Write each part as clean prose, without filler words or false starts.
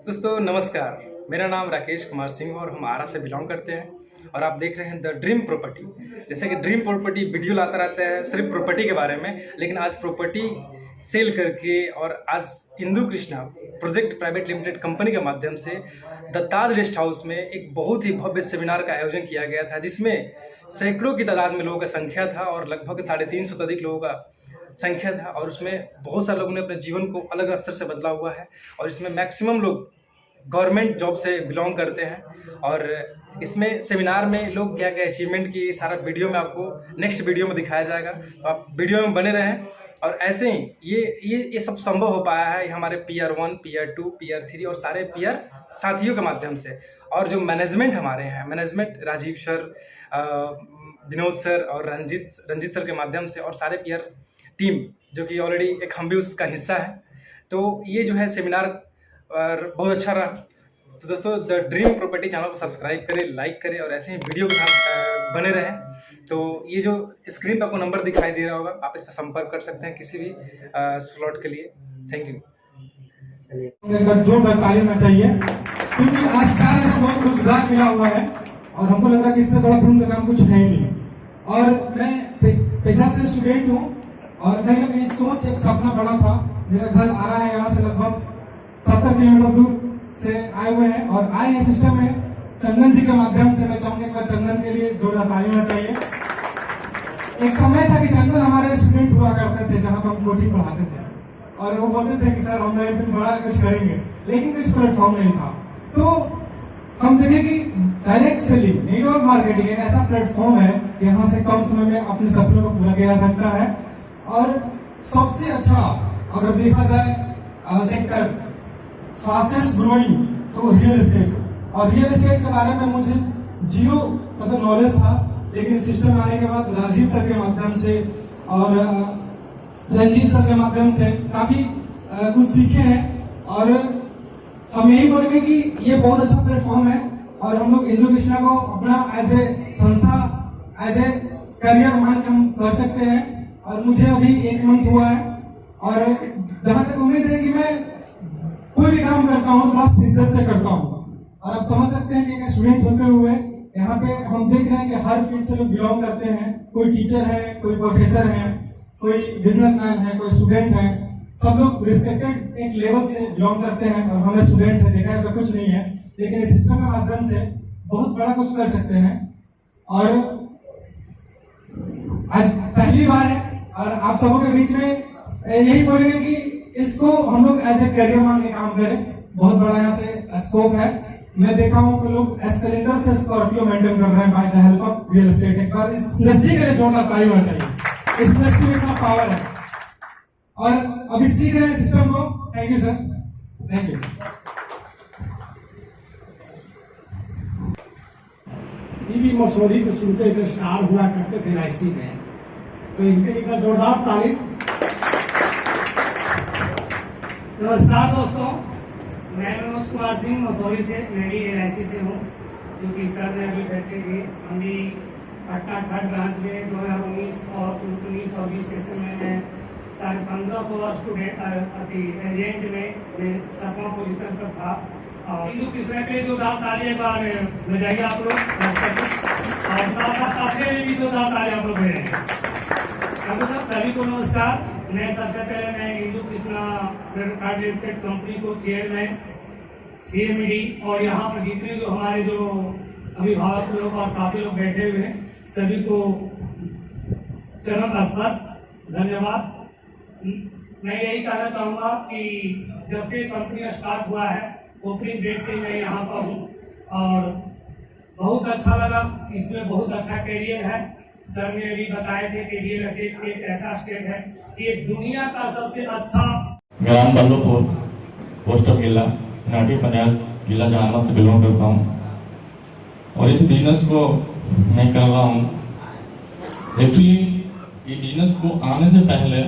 दोस्तों नमस्कार, मेरा नाम राकेश कुमार सिंह और हम आरा से बिलोंग करते हैं और आप देख रहे हैं द ड्रीम प्रॉपर्टी। जैसे कि ड्रीम प्रॉपर्टी वीडियो लाता रहता है सिर्फ प्रॉपर्टी के बारे में, लेकिन आज प्रॉपर्टी सेल करके और आज Indu Krishna project private limited company के माध्यम से द ताज रेस्ट हाउस में एक बहुत ही भव्य सेमिनार का आयोजन किया गया था, जिसमें सैकड़ों की तादाद में लोगों का संख्या था और लगभग 350 से अधिक लोगों का संख्या था। और उसमें बहुत सारे लोगों ने अपने जीवन को अलग स्तर से बदला हुआ है और इसमें मैक्सिमम लोग गवर्नमेंट जॉब से बिलोंग करते हैं। और इसमें सेमिनार में लोग क्या क्या अचीवमेंट की सारा वीडियो में आपको नेक्स्ट वीडियो में दिखाया जाएगा, तो आप वीडियो में बने रहें। और ऐसे ही ये सब संभव हो पाया है हमारे PR1, PR2, PR3 और सारे PR साथियों के माध्यम से। और जो मैनेजमेंट हमारे हैं, management Rajiv sir, Vinod sir और रंजीत सर के माध्यम से और सारे PR टीम जो कि ऑलरेडी एक हम भी उसका हिस्सा है, तो ये जो है सेमिनार और बहुत अच्छा रहा। तो दोस्तों द ड्रीम प्रॉपर्टी चैनल को सब्सक्राइब करें, लाइक करें और ऐसे ही वीडियो के साथ बने रहें। तो ये जो स्क्रीन पर आपको नंबर दिखाई दे रहा होगा, आप इस पर संपर्क कर सकते हैं किसी भी स्लॉट के लिए। Thank you. जोरदार ताली में चाहिए, क्योंकि आज 4 ऐसे लोगों को रोजगार मिला हुआ है और हमको लग रहा है कि इससे बड़ा फिल्म का काम कुछ है ही नहीं। और मैं पैसा से स्टूडेंट हूँ और कहीं ना कहीं सोच एक सपना बड़ा था। मेरा घर आ रहा है यहाँ से लगभग 70 किलोमीटर दूर से आए हुए हैं और आए हैं सिस्टम में चंदन जी के माध्यम से। मैं चाहूंगा एक बार चंदन के लिए जोरदार ताली होना चाहिए। एक समय था कि चंदन हमारे स्टूडेंट हुआ करते थे जहां पर हम कोचिंग पढ़ाते थे और वो बोलते थे कि सर हम एक दिन बड़ा कुछ करेंगे, लेकिन कुछ प्लेटफॉर्म नहीं था। तो हम देखे कि डायरेक्ट सेलिंग, नेटवर्क मार्केटिंग एक ऐसा प्लेटफॉर्म है कि यहाँ से कम समय में अपने सपनों को पूरा किया जा सकता है। और सबसे अच्छा अगर देखा जाए सेक्टर फास्टेस्ट ग्रोइंग तो रियल एस्टेट। और रियल एस्टेट के बारे में मुझे जीरो नॉलेज था, लेकिन सिस्टम आने के बाद राजीव सर के माध्यम से और रंजीत सर के माध्यम से काफी कुछ सीखे हैं। और हम यही बोलेंगे कि ये बहुत अच्छा प्लेटफॉर्म है और हम लोग इंदु कृष्णा को अपना एज ए संस्था, एज ए करियर मान के हम कर सकते हैं। और मुझे अभी 1 मंथ हुआ है और जहां तक उम्मीद है कि मैं कोई भी काम करता हूं तो बड़ा शिद्दत से करता हूं। और आप समझ सकते हैं कि एक स्टूडेंट होते हुए यहाँ पे हम देख रहे हैं कि हर फील्ड से लोग बिलोंग करते हैं। कोई टीचर है, कोई प्रोफेसर है, कोई बिजनेसमैन है, कोई स्टूडेंट है। सब लोग रिस्पेक्टेड एक लेवल से बिलोंग करते हैं और हमें स्टूडेंट है देखा है तो कुछ नहीं है, लेकिन इस सिस्टम के माध्यम से बहुत बड़ा कुछ कर सकते हैं। और आज पहली बार है और आप सबों के बीच में यही बोलेंगे कि इसको हम लोग एज ए करियर मान के काम करें। बहुत बड़ा यहाँ से स्कोप है। मैं देखा हूँ कि लोग एस्केलेटर से स्कॉर्पियो मेंटेन कर रहे हैं by the help of real estate. एक बार इस इंडस्ट्री के लिए जोरदार ताली होना चाहिए। इस इंडस्ट्री में इतना पावर है और अभी सीख रहे हैं सिस्टम को। Thank you sir, thank you. बीबी मसूरी को सुनते हुए स्टार हुआ करते थे रायसी में, तो इनके एक जोरदार ताली। नमस्कार दोस्तों, मैं मनोज कुमार सिंह मसूरी से, मैं भी LIC से हूँ, क्योंकि सर ने अभी बैठे थे। हम भी पटना 3rd ब्रांच में 2019 और 19 और 20 सेशन में मैं 1550 स्टूडेंट एजेंट में मैं 7वां पोजीशन पर था। और इंदु कृष्णा के लिए 2 ताली एक बार बजाइए आप लोग, और साथ साथ अपने लिए भी 2 ताली आप लोग बजाइए। सभी को नमस्कार। मैं सबसे पहले मैं Indu Krishna private limited company को चेयरमैन, CMD और यहाँ पर जितने जो हमारे जो अभिभावक लोग और साथी लोग बैठे हुए हैं सभी को चरण स्पर्श धन्यवाद। मैं यही कहना चाहूँगा कि जब से कंपनी स्टार्ट हुआ है ओपनिंग डेट से मैं यहाँ पर हूँ और बहुत अच्छा लगा। इसमें बहुत अच्छा कैरियर है। सर ने अभी बताए थे कि रियल एस्टेट एक ऐसा स्टेट है कि दुनिया का सबसे अच्छा। ग्राम बल्लभपुर, पोस्ट ऑफ जिला नाटी पंजाब, जिला जहानाबाद से बिलोंग करता हूँ और इस बिजनेस को मैं कर रहा हूँ। एक्चुअली ये बिजनेस को आने से पहले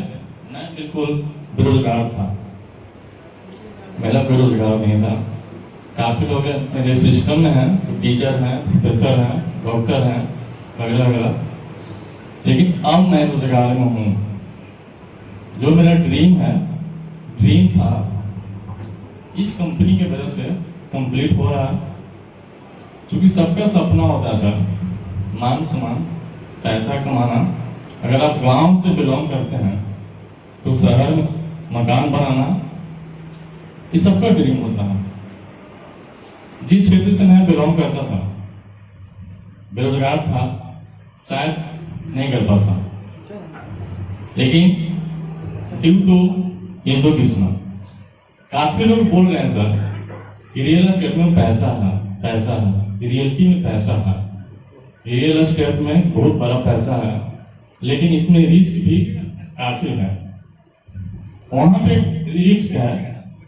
मैं बिल्कुल बेरोजगार था। मेरा बेरोजगार नहीं था। काफ़ी लोग मेरे सिस्टम में हैं, टीचर हैं, प्रोफेसर हैं, डॉक्टर हैं वगैरह वगैरह, लेकिन अब मैं रोजगार में हूँ। जो मेरा ड्रीम था इस कंपनी की वजह से कंप्लीट हो रहा है। क्योंकि सबका सपना होता है सर, मान सम्मान, पैसा कमाना। अगर आप गांव से बिलोंग करते हैं तो शहर में मकान बनाना ये सबका ड्रीम होता है। जिस क्षेत्र से मैं बिलोंग करता था, बेरोजगार था, शायद नहीं कर पाता, लेकिन ड्यू टू इंदु कृष्णा काफी लोग बोल रहे हैं सर कि रियल एस्टेट में पैसा है, पैसा है, रियलिटी में पैसा है। रियल एस्टेट में बहुत बड़ा पैसा है, लेकिन इसमें रिस्क भी काफी है। वहां पे रिस्क है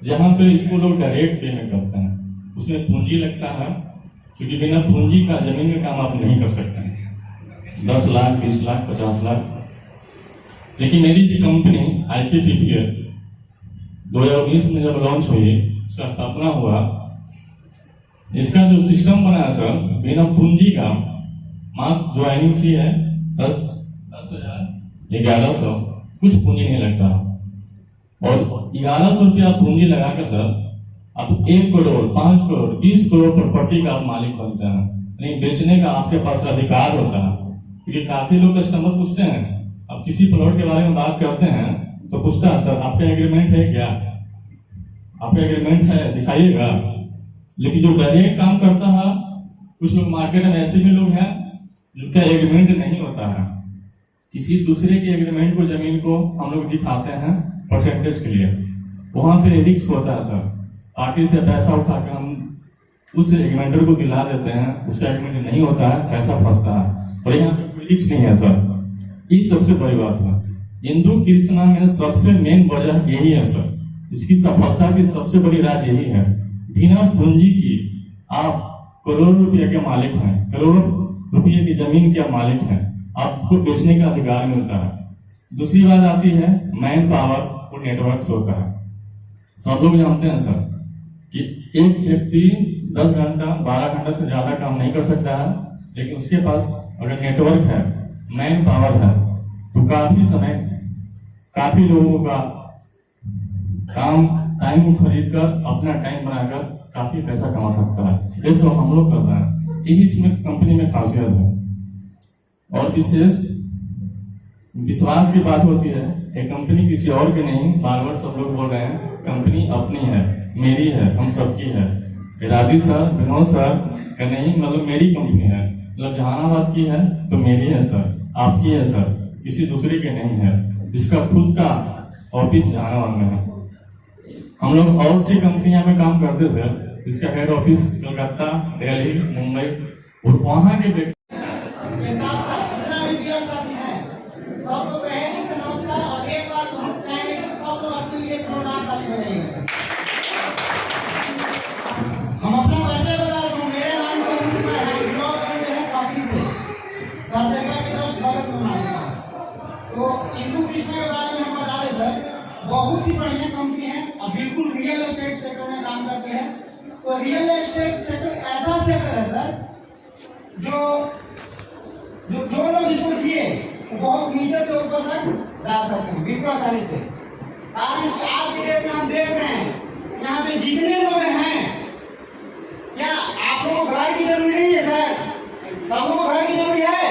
जहां पे इसको लोग डायरेक्ट पेमेंट करते हैं, उसमें पूंजी लगता है, क्योंकि बिना पूंजी का जमीन में काम आप नहीं कर सकते हैं। 10 लाख, 20 लाख, 50 लाख। लेकिन मेरी जो कंपनी IKPPL 2019 में जब लॉन्च हुई, इसका स्थापना हुआ, इसका जो सिस्टम बना है सर, बिना पूंजी का मात्र ज्वाइनिंग फी है 10,000, 1100, कुछ पूंजी नहीं लगता। और 1100 रुपया पूंजी लगाकर सर आप 1 करोड़, 5 करोड़, 20 करोड़ प्रॉपर्टी का आप मालिक बनते हैं। यानी बेचने का आपके पास अधिकार होता है। क्योंकि काफी लोग कस्टमर पूछते हैं, आप किसी प्लॉट के बारे में बात करते हैं तो पूछता है सर आपका एग्रीमेंट है क्या, आपका एग्रीमेंट है दिखाइएगा। लेकिन जो डायरेक्ट काम करता है, कुछ लोग मार्केट में ऐसे भी लोग हैं जिनका एग्रीमेंट नहीं होता है, किसी दूसरे के एग्रीमेंट को, जमीन को हम लोग दिखाते हैं परसेंटेज के लिए। वहां पे रिस्क होता है सर, पार्टी से पैसा उठाकर हम उस एग्रीमेंटर को दिला देते हैं, उसका एग्रीमेंट नहीं होता है, पैसा फंसता है। और यहाँ पे कोई रिस्क नहीं है सर, ये सबसे बड़ी बात है। इंदु कृष्णा में सबसे मेन वजह यही है सर, इसकी सफलता की सबसे बड़ी राज यही है। बिना पूंजी की आप करोड़ रुपए के मालिक हैं, करोड़ रुपये की जमीन के मालिक हैं, आपको बेचने का अधिकार मिलता है। दूसरी बात आती है मैन पावर और नेटवर्क होता है। सब लोग जानते हैं सर कि एक व्यक्ति 10 घंटा 12 घंटा से ज्यादा काम नहीं कर सकता है, लेकिन उसके पास अगर नेटवर्क है, मैन पावर है, तो काफी समय, काफी लोगों का काम, टाइम को खरीद कर, अपना टाइम बनाकर काफी पैसा कमा सकता है। ये सब हम लोग कर रहे हैं, यही इसमें कंपनी में खासियत है। और विशेष विश्वास की बात होती है, ये कंपनी किसी और की नहीं, बार बार सब लोग बोल रहे हैं कंपनी अपनी है, मेरी है, हम सबकी है। राजीव सर, विनोद सर का नहीं, मतलब मेरी कंपनी है, मतलब जहानाबाद की है तो मेरी है सर, आपकी है सर, किसी दूसरे की नहीं है। इसका खुद का ऑफिस जहानाबाद में है। हम लोग और सी कंपनियां में काम करते थे, इसका हेड ऑफिस कलकत्ता, दिल्ली, मुंबई, और वहां के के साथ साथ जितना भी प्रिय साथी हैं, सब लोग रहेंगे से नमस्कार। और एक बार तो हम चाहेंगे कि सब लोग अपने लिए जोरदार ताली बजाइए सर। हम अपना परिचय बता रहे हैं, मेरा नाम चंदू कुमार है, बिलोंग करते हैं पाकड़ी से, सरदेवा के जस्ट बगल में मालूम है। तो इंदु कृष्णा के बारे में हम बता रहे सर, बहुत ही बढ़िया कंपनी है, अब बिल्कुल रियल एस्टेट सेक्टर में काम करते हैं। तो रियल एस्टेट सेक्टर ऐसा सेक्टर है सर जो लोग इसको किए वो बहुत नीचे से ऊपर तक जा सकते हैं बिल्कुल आसानी से। कारण कि आज के डेट में हम देख रहे हैं यहाँ पे जितने लोग हैं, क्या आप लोगों को घर की जरूरी नहीं है सर? सब लोगों को घर की जरूरी है,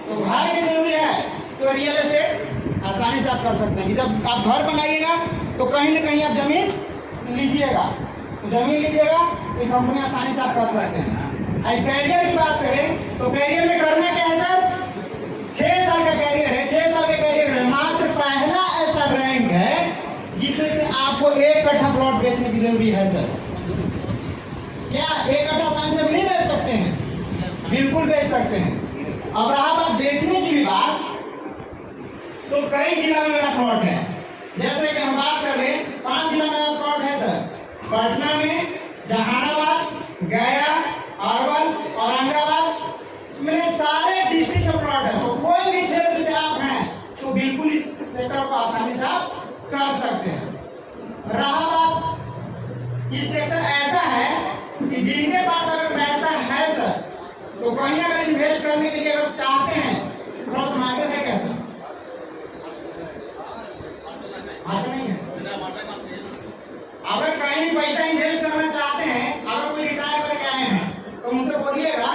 तो घर की जरूरी है तो रियल एस्टेट आसानी से आप कर सकते हैं कि जब आप घर बनाइएगा तो कहीं ना कहीं आप जमीन लीजिएगा, तो जमीन लीजिएगा तो कंपनी आसानी से आप कर सकते हैं। इस कैरियर की बात करें तो कैरियर में करना क्या है सर? 6 साल का कैरियर है। 6 साल के कैरियर में मात्र पहला ऐसा रैंक है जिसमें से आपको 1 कट्ठा प्लॉट बेचने की जरूरी है सर। क्या 1 कट्ठा आसानी से नहीं बेच सकते हैं? बिल्कुल बेच सकते हैं। अब रहा बात बेचने की भी बात, तो कई जिला में मेरा प्लॉट है। जैसे कि हम बात कर रहे हैं 5 जिला में मेरा प्लॉट है सर, पटना में, जहानाबाद, गया, अरवल, औरंगाबाद, मेरे सारे डिस्ट्रिक्ट में प्लॉट है। तो कोई भी क्षेत्र से आप हैं तो बिल्कुल इस सेक्टर को आसानी से आप कर सकते हैं। रहा बात, ये सेक्टर ऐसा है कि जिनके पास अगर पैसा है सर, तो कहीं अगर इन्वेस्ट करने के लिए अगर चाहते हैं, क्रॉस मार्केट है कैसा? मार्केट नहीं है। अगर कहीं पैसा इन्वेस्ट करना चाहते हैं, अगर कोई रिटायर करके आए हैं तो उनसे बोलिएगा,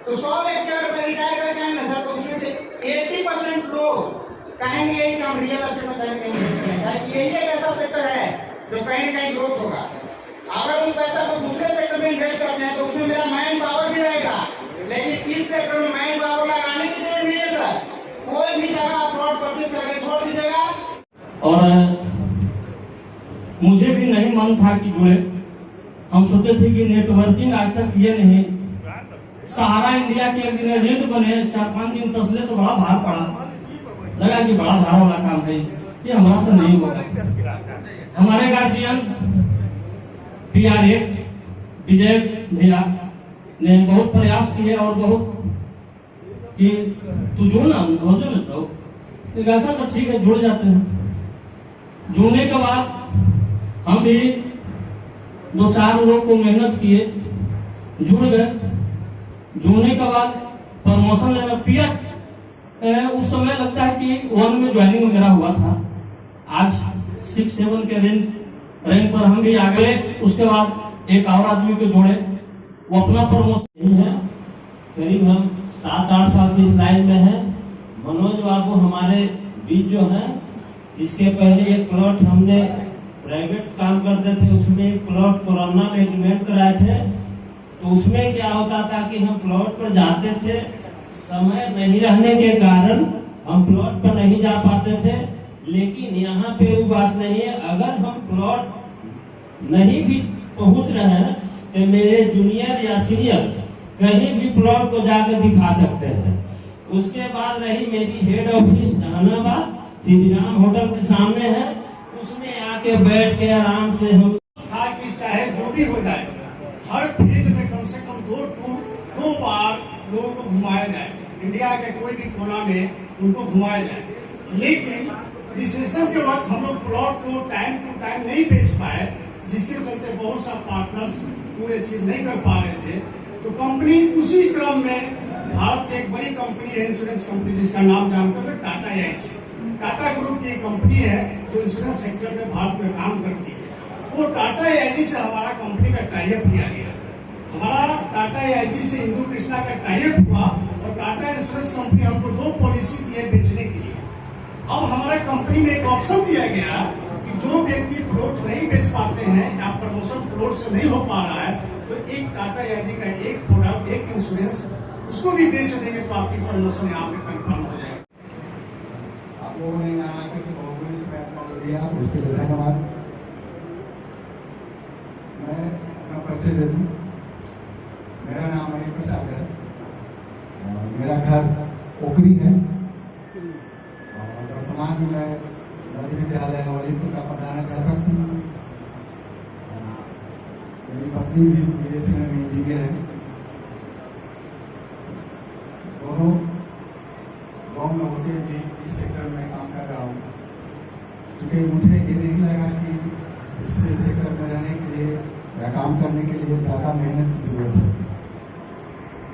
तो 100 व्यक्ति अगर रिटायर करके आए ना सर, तो उसमें से 80% लोग कहेंगे यही कि हम रियल एस्टेट में कहीं ना कहीं इन्वेस्ट करें, यही एक ऐसा सेक्टर है जो कहीं ना कहीं ग्रोथ होगा। अगर उस पैसा को दूसरे सेक्टर में इन्वेस्ट करते हैं तो उसमें मेरा मैन पावर भी रहेगा, लेकिन इस सेक्टर में मैन पावर लगाने की जरूरत नहीं है सर। कोई भी जगह आप प्लॉट परचेज करके छोड़ दीजिएगा। और मुझे भी नहीं मन था कि जुड़े, हम सोचे थे कि नेटवर्किंग आज तक किए नहीं। सहारा इंडिया के एक दिन एजेंट बने, 4-5 दिन तसले तो बड़ा भार पड़ा, लगा कि बड़ा भार वाला काम है, ये हमारा से नहीं होगा। हमारे गार्जियन PR8 विजय भैया ने बहुत प्रयास किए और बहुत कि तू जुड़ ना, हो जो मिल रहो, ऐसा तो ठीक है जुड़ जाते हैं। जुड़ने के बाद हम भी 2-4 लोग को मेहनत किए, जुड़ गए। जुड़ने के बाद प्रमोशन लेना PR उस समय लगता है कि 1 में ज्वाइनिंग मेरा हुआ था, आज 6-7 के रैंक पर हम भी आ गए। उसके बाद एक और आदमी को जोड़े, वो अपना प्रमोशन है। करीब हम 7-8 साल से इस लाइन में है। मनोज बाबू हमारे बीच जो है, इसके पहले एक प्लॉट हमने प्राइवेट काम करते थे, उसमें एक प्लॉट कोरोना में एग्रीमेंट कराए थे। तो उसमें क्या होता था कि हम प्लॉट पर जाते थे, समय नहीं रहने के कारण हम प्लॉट पर नहीं जा पाते थे। लेकिन यहाँ पे वो बात नहीं है, अगर हम प्लॉट नहीं भी पहुँच रहे हैं तो मेरे जूनियर या सीनियर कहीं भी प्लॉट को जाकर दिखा सकते हैं। उसके बाद रही मेरी head office Jehanabad Shriram hotel के सामने है, उसमें आके बैठ के आराम से हम कि चाहे जो भी हो जाए, हर फेज में कम से कम 2 बार लोगों को घुमाया जाए, इंडिया के कोई भी कोना में उनको घुमाया जाए। लेकिन रिसेशन के वक्त हम लोग प्लॉट को टाइम टू टाइम नहीं बेच पाए, जिसके चलते बहुत सा पार्टनर्स पूरे अचीव नहीं कर पा रहे थे। तो कंपनी उसी क्रम में भारत की एक बड़ी कंपनी है, इंश्योरेंस कंपनी, जिसका नाम जानते हैं टाटा AIG। टाटा ग्रुप की कंपनी है जो इंश्योरेंस सेक्टर में भारत में काम करती है। वो टाटा AIG से हमारा कंपनी का टाइप किया गया। हमारा टाटा AIG से इंदु कृष्णा का टाइप हुआ और टाटा इंश्योरेंस कंपनी हमको 2 पॉलिसी दी है बेचने के लिए। अब हमारा कंपनी में एक ऑप्शन दिया गया कि जो व्यक्ति प्लॉट नहीं बेच पाते हैं या प्रमोशन प्लॉट से नहीं हो पा रहा है, तो एक टाटा AIG का एक प्रोडक्ट, एक इंश्योरेंस, उसको भी बेच देंगे तो आपकी प्रमोशन यहाँ पे कंफर्म हो जाएगा। आप लोगों ने यहाँ आकर के बहुत समय आपको दिया, उसके लिए धन्यवाद। मैं अपना परिचय दे दूँ। मेरा नाम मणि प्रसाद है, मेरा घर ओकरी है और वर्तमान में मैं मध्य विद्यालय हवलीपुर का प्रधानाध्यापक हूँ। मेरी पत्नी भी BSc में इंजीनियर है। दोनों गाँव में होते भी इस सेक्टर में काम कर रहा हूँ, क्योंकि मुझे ये नहीं लगा कि इस सेक्टर में रहने के लिए या काम करने के लिए ज़्यादा मेहनत की जरूरत है,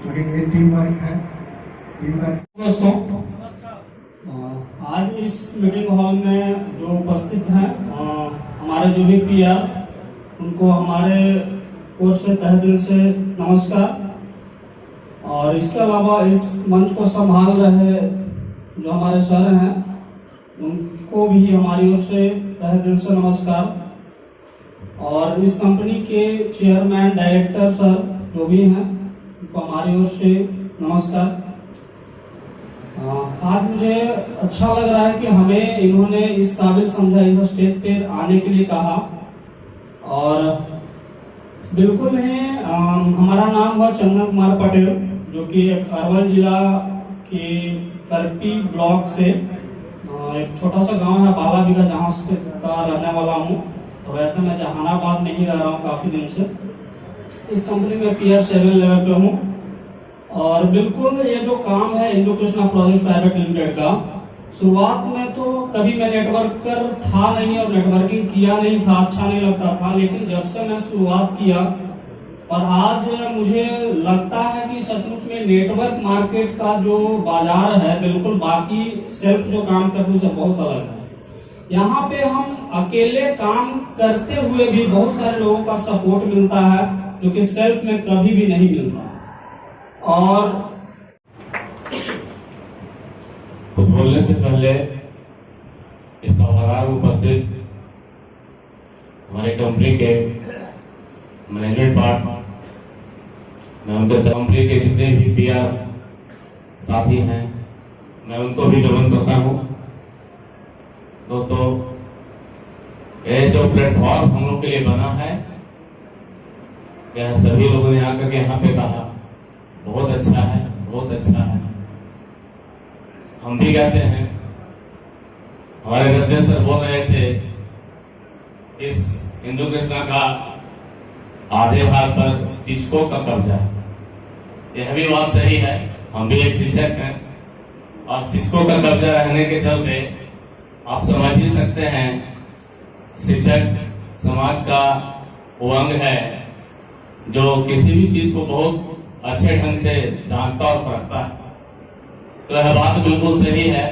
क्योंकि ये टीम वर्क है। दोस्तों, आज इस मीटिंग हॉल में जो उपस्थित हैं, हमारे जो भी PR, उनको हमारे ओर से तहे दिल से नमस्कार। और इसके अलावा इस मंच को संभाल रहे जो हमारे सर हैं, उनको भी हमारी ओर से तहे दिल से नमस्कार। और इस कंपनी के चेयरमैन, डायरेक्टर सर जो भी हैं, उनको हमारी ओर से नमस्कार। आज मुझे अच्छा लग रहा है कि हमें इन्होंने इस काबिल समझा, इस स्टेज पे आने के लिए कहा। और बिल्कुल ही हमारा नाम हुआ चंदन कुमार पटेल, जो कि अरवल जिला के करपी ब्लॉक से एक छोटा सा गांव है बाला बीघा, जहाँ का रहने वाला हूँ। और वैसे मैं जहानाबाद में ही रह रहा हूँ काफी दिन से। इस कंपनी में PR7 लेवल पे हूँ। और बिल्कुल ये जो काम है Indu Krishna project private limited का, शुरुआत में तो कभी मैं नेटवर्कर था नहीं और नेटवर्किंग किया नहीं था, अच्छा नहीं लगता था। लेकिन जब से मैं शुरुआत किया और आज मुझे लगता है कि सचमुच में नेटवर्क मार्केट का जो बाजार है, बिल्कुल बाकी सेल्फ जो काम करते हैं उससे बहुत अलग है। यहाँ पे हम अकेले काम करते हुए भी बहुत सारे लोगों का सपोर्ट मिलता है, जो कि सेल्फ में कभी भी नहीं मिलता। और कुछ बोलने से पहले इस सभागार में उपस्थित हमारे कंपनी के मैनेजमेंट पार्ट, मैं उनके कंपनी के जितने भी पीआर साथी हैं, मैं उनको भी नमन करता हूँ। दोस्तों, ये जो प्लेटफॉर्म हम लोग के लिए बना है, यह सभी लोगों ने आकर के यहाँ पे कहा बहुत अच्छा है, बहुत अच्छा है। हम भी कहते हैं, हमारे रत्नेश सर बोल रहे थे इस हिंदू कृष्णा का आधे भाग पर शिक्षकों का कब्जा है। यह भी बात सही है, हम भी एक शिक्षक हैं और शिक्षकों का कब्जा रहने के चलते आप समझ ही सकते हैं, शिक्षक समाज का वो अंग है जो किसी भी चीज को बहुत अच्छे ढंग से जांचता और परखता है। तो यह बात बिल्कुल सही है,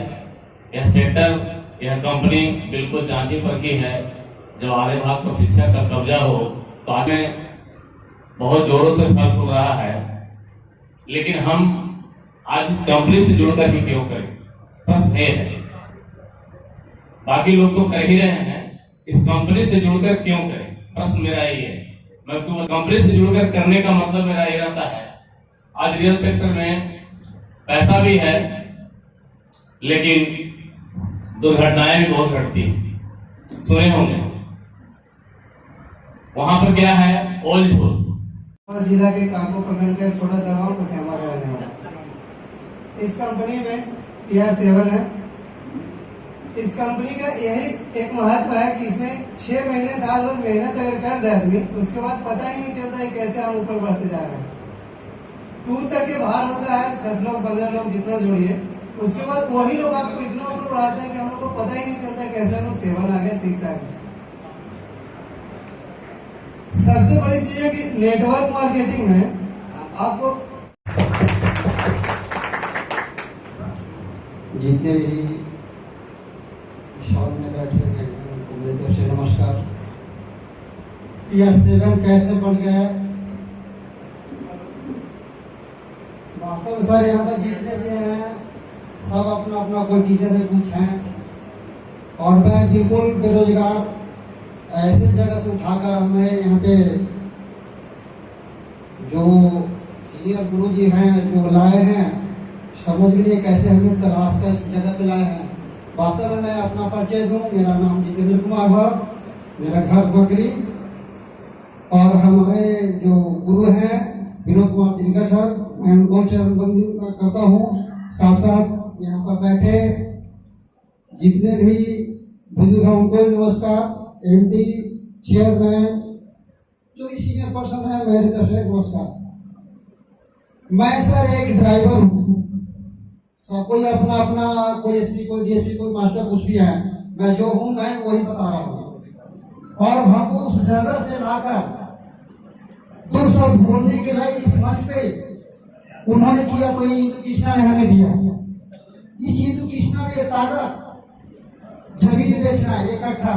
यह सेक्टर, यह कंपनी बिल्कुल जांची परखी है। जब आधे भाग पर शिक्षक का कब्जा हो तो आगे बहुत जोरों से फल फूल रहा है, लेकिन हम आज इस कंपनी से जुड़कर ही क्यों करें? प्रश्न ये है। बाकी लोग तो कर ही रहे हैं, इस कंपनी से जुड़कर क्यों करें? प्रश्न मेरा ये है। मैं उसको कंपनी से जुड़कर करने का मतलब मेरा ये रहता है, आज रियल सेक्टर में पैसा भी है, लेकिन दुर्घटनाएं भी बहुत घटती हैं। सुने होंगे वहां पर क्या है, ओल झोल। जिला के काको प्रखंड का छोटा सा गाँव कुसैमा का रहने वाला। इस कंपनी में PR7 है। इस कंपनी का यही एक महत्व है कि इसमें 6 महीने साल भर मेहनत अगर कर दे आदमी, उसके बाद पता ही नहीं चलता है कैसे हम ऊपर बढ़ते जा रहे हैं। 2 तक के बाहर होता है, 10 लोग 15 लोग जितना जोड़िए, उसके बाद वही लोग आपको इतना ऊपर बढ़ाते हैं कि हम लोग को पता ही नहीं चलता है कैसे हम लोग 7 आ गए, 6 आ गए। सबसे बड़ी चीज है कि नेटवर्क मार्केटिंग में आपको जितने भी शॉप में बैठे हैं उनको मेरी तरफ से नमस्कार। PR7 कैसे बन गया? वास्तव में सर यहाँ पर जितने भी हैं सब अपना अपना कोई टीचर है, कुछ हैं, और मैं बिल्कुल बेरोजगार ऐसे जगह से उठाकर हमें यहाँ पे जो सीनियर गुरु जी हैं जो लाए हैं, समझ के लिए कैसे हमें तलाश कर इस जगह पे लाए हैं। वास्तव में मैं अपना परिचय दूं, मेरा नाम जितेंद्र कुमार है, मेरा घर बकरी, और हमारे जो गुरु हैं विनोद कुमार दिनकर सर, मैं उनको चरण वंदन करता हूँ। साथ साथ यहाँ पर बैठे जितने भी बुजुर्ग हैं उनको नमस्कार। MD, चेयरमैन, जो भी सीनियर पर्सन है, मेरी तरफ से नमस्कार। मैं सर एक ड्राइवर हूँ, सब कोई अपना अपना, कोई SP, कोई DSP, कोई मास्टर, कुछ भी है। मैं जो हूँ मैं वही बता रहा हूँ। और हमको उस जगह से लाकर 200 बोलने के लिए इस मंच पे उन्होंने किया, तो ये हिंदू कृष्णा ने हमें दिया। इस हिंदू कृष्णा में ये ताकत जमीन बेचना है इकट्ठा।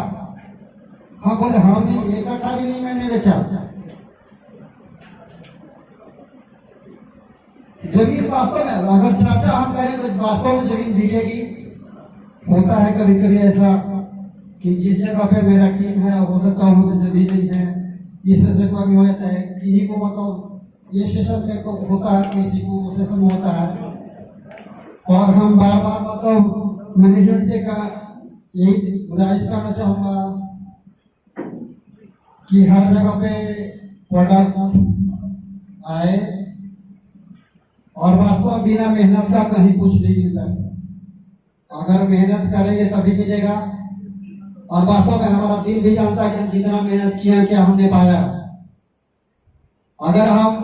हाँ बोले, हम नहीं, इकट्ठा भी नहीं मैंने बेचा। जमीन वास्तव में अगर चर्चा हम करें तो वास्तव में जमीन बिकेगी। होता है कभी कभी ऐसा कि जिस जगह पे मेरा टीम है हो सकता है वहाँ पे जमीन नहीं है, इस वजह से कमी हो जाता है। किन्हीं को मतलब ये सेशन में होता है, किसी को सेशन में होता है, और हम बार बार मतलब मैनेजमेंट से का यही गुजारिश करना चाहूँगा कि हर जगह पे प्रोडक्ट आए, और वास्तव में बिना मेहनत का कहीं कुछ नहीं मिलता सर। अगर मेहनत करेंगे तभी मिलेगा, और वास्तव में हमारा दिल भी जानता है कि हम जितना मेहनत किए हैं क्या हमने पाया। अगर हम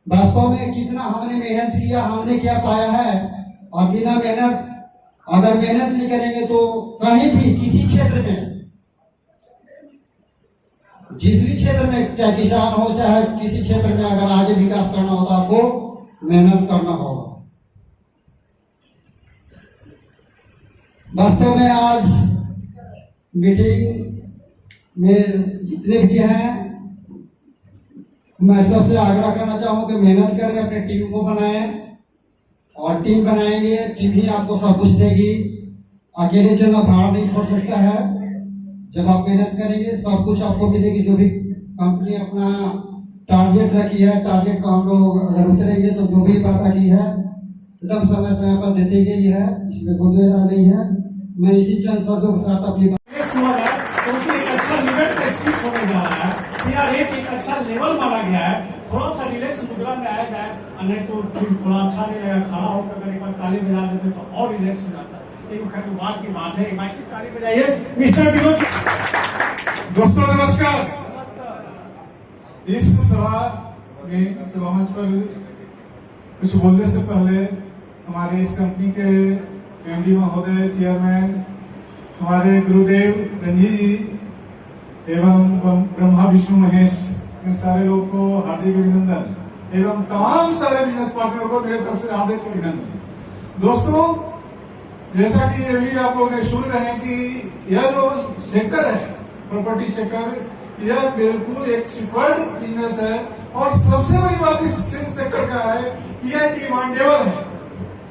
वास्तव में कितना हमने मेहनत किया, हमने क्या पाया है, और बिना मेहनत अगर मेहनत नहीं करेंगे तो कहीं भी किसी क्षेत्र में, जिस भी क्षेत्र में, चाहे किसान हो चाहे किसी क्षेत्र में, अगर आगे विकास करना हो तो आपको मेहनत करना होगा। वास्तव में आज मीटिंग में जितने भी हैं, मैं सबसे आग्रह करना चाहूँ कि मेहनत करें, अपने टीम को बनाएं, और टीम बनाएंगे टीम ही आपको सब कुछ देगी। अकेले चलना भाड़ा नहीं छोड़ सकता है। जब आप मेहनत करेंगे सब कुछ आपको मिलेगी। जो भी कंपनी अपना टारगेट रखी है, टारगेट को हम लोग अगर उतरेंगे तो जो भी वादा की है एकदम समय समय पर देती गई है, इसमें कोई दो राय नहीं है। मैं इसी चंद शब्दों के साथ अपनी क्योंकि एक अच्छा लेवल का स्पीच होने जा रहा है, या रेट एक अच्छा लेवल माना गया है। थोड़ा सा रिलैक्स मुद्रा में आया जाए, नहीं तो थोड़ा अच्छा नहीं लगेगा। खड़ा होकर अगर एक बार ताली बजा देते तो और रिलैक्स हो जाता है। एक खैर बात की बात है, माइक से ताली बजाइए मिस्टर विनोद। दोस्तों नमस्कार। इस सभा में सभा मंच पर कुछ बोलने से पहले हमारे इस कंपनी के एमडी महोदय, चेयरमैन, हमारे गुरुदेव रंजीत जी एवं ब्रह्मा विष्णु महेश, इन सारे लोग को हार्दिक अभिनंदन एवं तमाम सारे बिजनेस पार्टनरों को मेरे तरफ से हार्दिक अभिनंदन। दोस्तों, जैसा कि अभी आप लोग ने सुन रहे हैं कि यह जो सेक्टर है, प्रॉपर्टी सेक्टर, यह बिल्कुल एक सुपर्ब बिजनेस है। और सबसे बड़ी बात इस सेक्टर का है कि यह डिमांडेबल है।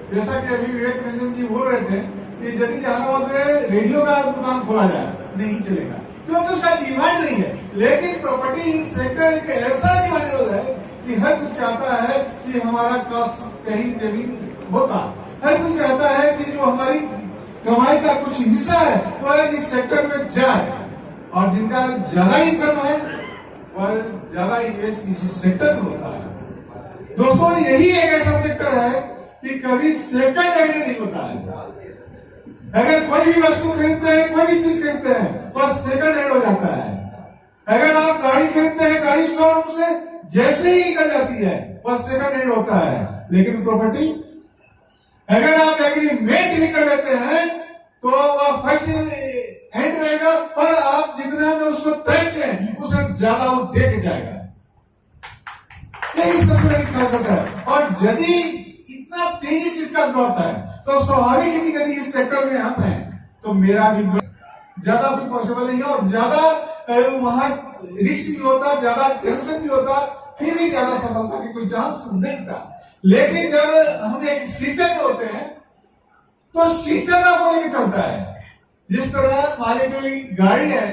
जैसा कि अभी विवेक रंजन जी बोल रहे थे कि यदि जहानाबाद में रेडियो का दुकान खोला जाए नहीं चलेगा, क्योंकि उसका डिमांड नहीं है। लेकिन प्रॉपर्टी सेक्टर एक ऐसा डिमांडेबल है कि हर कोई चाहता है कि हमारा काश कहीं जमीन होता, हर कोई चाहता है कि जो हमारी कमाई का कुछ हिस्सा है वह इस सेक्टर में जाए, और जिनका ज्यादा इनकम है वह ज्यादा इन्वेस्ट इसी सेक्टर में होता है। दोस्तों, यही एक ऐसा सेक्टर है कि कभी सेकंड हैंड नहीं होता है। अगर कोई भी वस्तु खरीदते हैं, कोई भी चीज खरीदते हैं, वह सेकंड हैंड हो जाता है। अगर आप गाड़ी खरीदते हैं, गाड़ी शोरूम से जैसे ही निकल जाती है वह सेकंड हैंड होता है। लेकिन प्रॉपर्टी, अगर आप एग्रीमेंट भी कर लेते हैं तो वह फर्स्ट हैंड रहेगा, और आप जितना में उसको तय किए उससे ज्यादा वो दे के जाएगा। यही सबसे बड़ी खासियत है। और यदि इतना तेजी से इसका ग्रोथ है तो स्वाभाविक है कि यदि इस सेक्टर में हम हैं तो मेरा भी ज्यादा भी पॉसिबल नहीं है, और ज्यादा वहां रिस्क भी होता, ज्यादा टेंशन भी होता, फिर भी ज्यादा सफलता की कोई चांस नहीं था। लेकिन जब हम एक सिस्टम में होते हैं तो सिस्टम आपको लेके चलता है। जिस तरह मान लीजिए गाड़ी है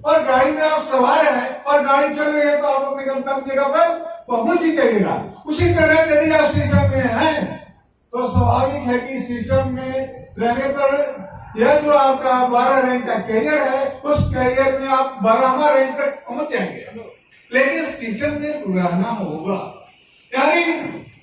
और गाड़ी में आप सवार हैं और गाड़ी चल रही है तो आप अपने गंतव्य जगह पर पहुंच ही जाइएगा। उसी तरह यदि आप सिस्टम में हैं तो स्वाभाविक है कि सिस्टम में रहने पर यह जो आपका 12 रैंक का कैरियर है, उस कैरियर में आप 12वां रैंक तक पहुंच जाएंगे। लेकिन सिस्टम में रहना होगा, यानी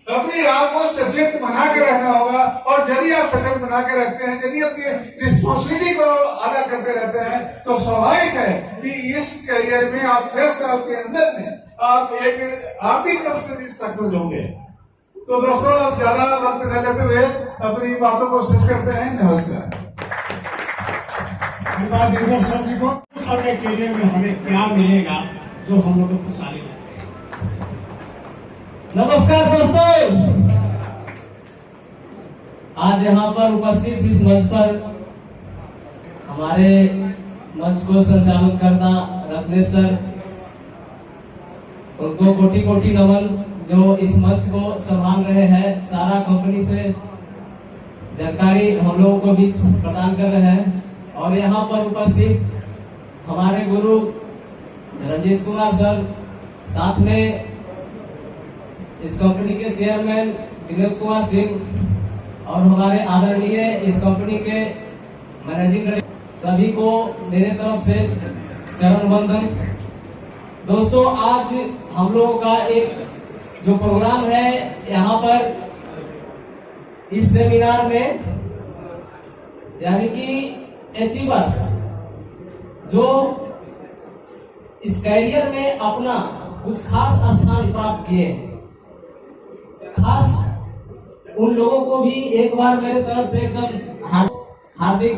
अपने आप को सचेत बना के रहना होगा। और यदि आप सचेत बना के रखते हैं, यदि अपनी रिस्पॉन्सिबिलिटी को अदा करते रहते हैं तो स्वाभाविक है कि इस करियर में आप 6 साल के अंदर में आप एक आर्थिक रूप से भी सक्सेस होंगे। तो दोस्तों, अब ज्यादा वक्त न लेते हुए अपनी बातों को शेष करते हैं। नमस्कार। धन्यवाद सर जी को। के करियर में हमें क्या मिलेगा जो हम लोग को खुशहाली है। नमस्कार दोस्तों, आज यहाँ पर उपस्थित इस मंच पर हमारे मंच को संचालन करना रत्नेश सर, उनको कोटि कोटि नमन, जो इस मंच को संभाल रहे हैं। सारा कंपनी से जानकारी हम लोगों को बीच प्रदान कर रहे हैं। और यहाँ पर उपस्थित हमारे गुरु रंजीत कुमार सर, साथ में इस कंपनी के चेयरमैन विनोद कुमार सिंह और हमारे आदरणीय इस कंपनी के मैनेजिंग डायरेक्टर, सभी को मेरे तरफ से चरण वंदन। दोस्तों, आज हम लोगों का एक जो प्रोग्राम है यहाँ पर इस सेमिनार में, यानी कि अचीवर्स जो इस कैरियर में अपना कुछ खास स्थान प्राप्त किए हैं, खास उन लोगों को भी एक बार मेरे तरफ से एकदम हार्दिक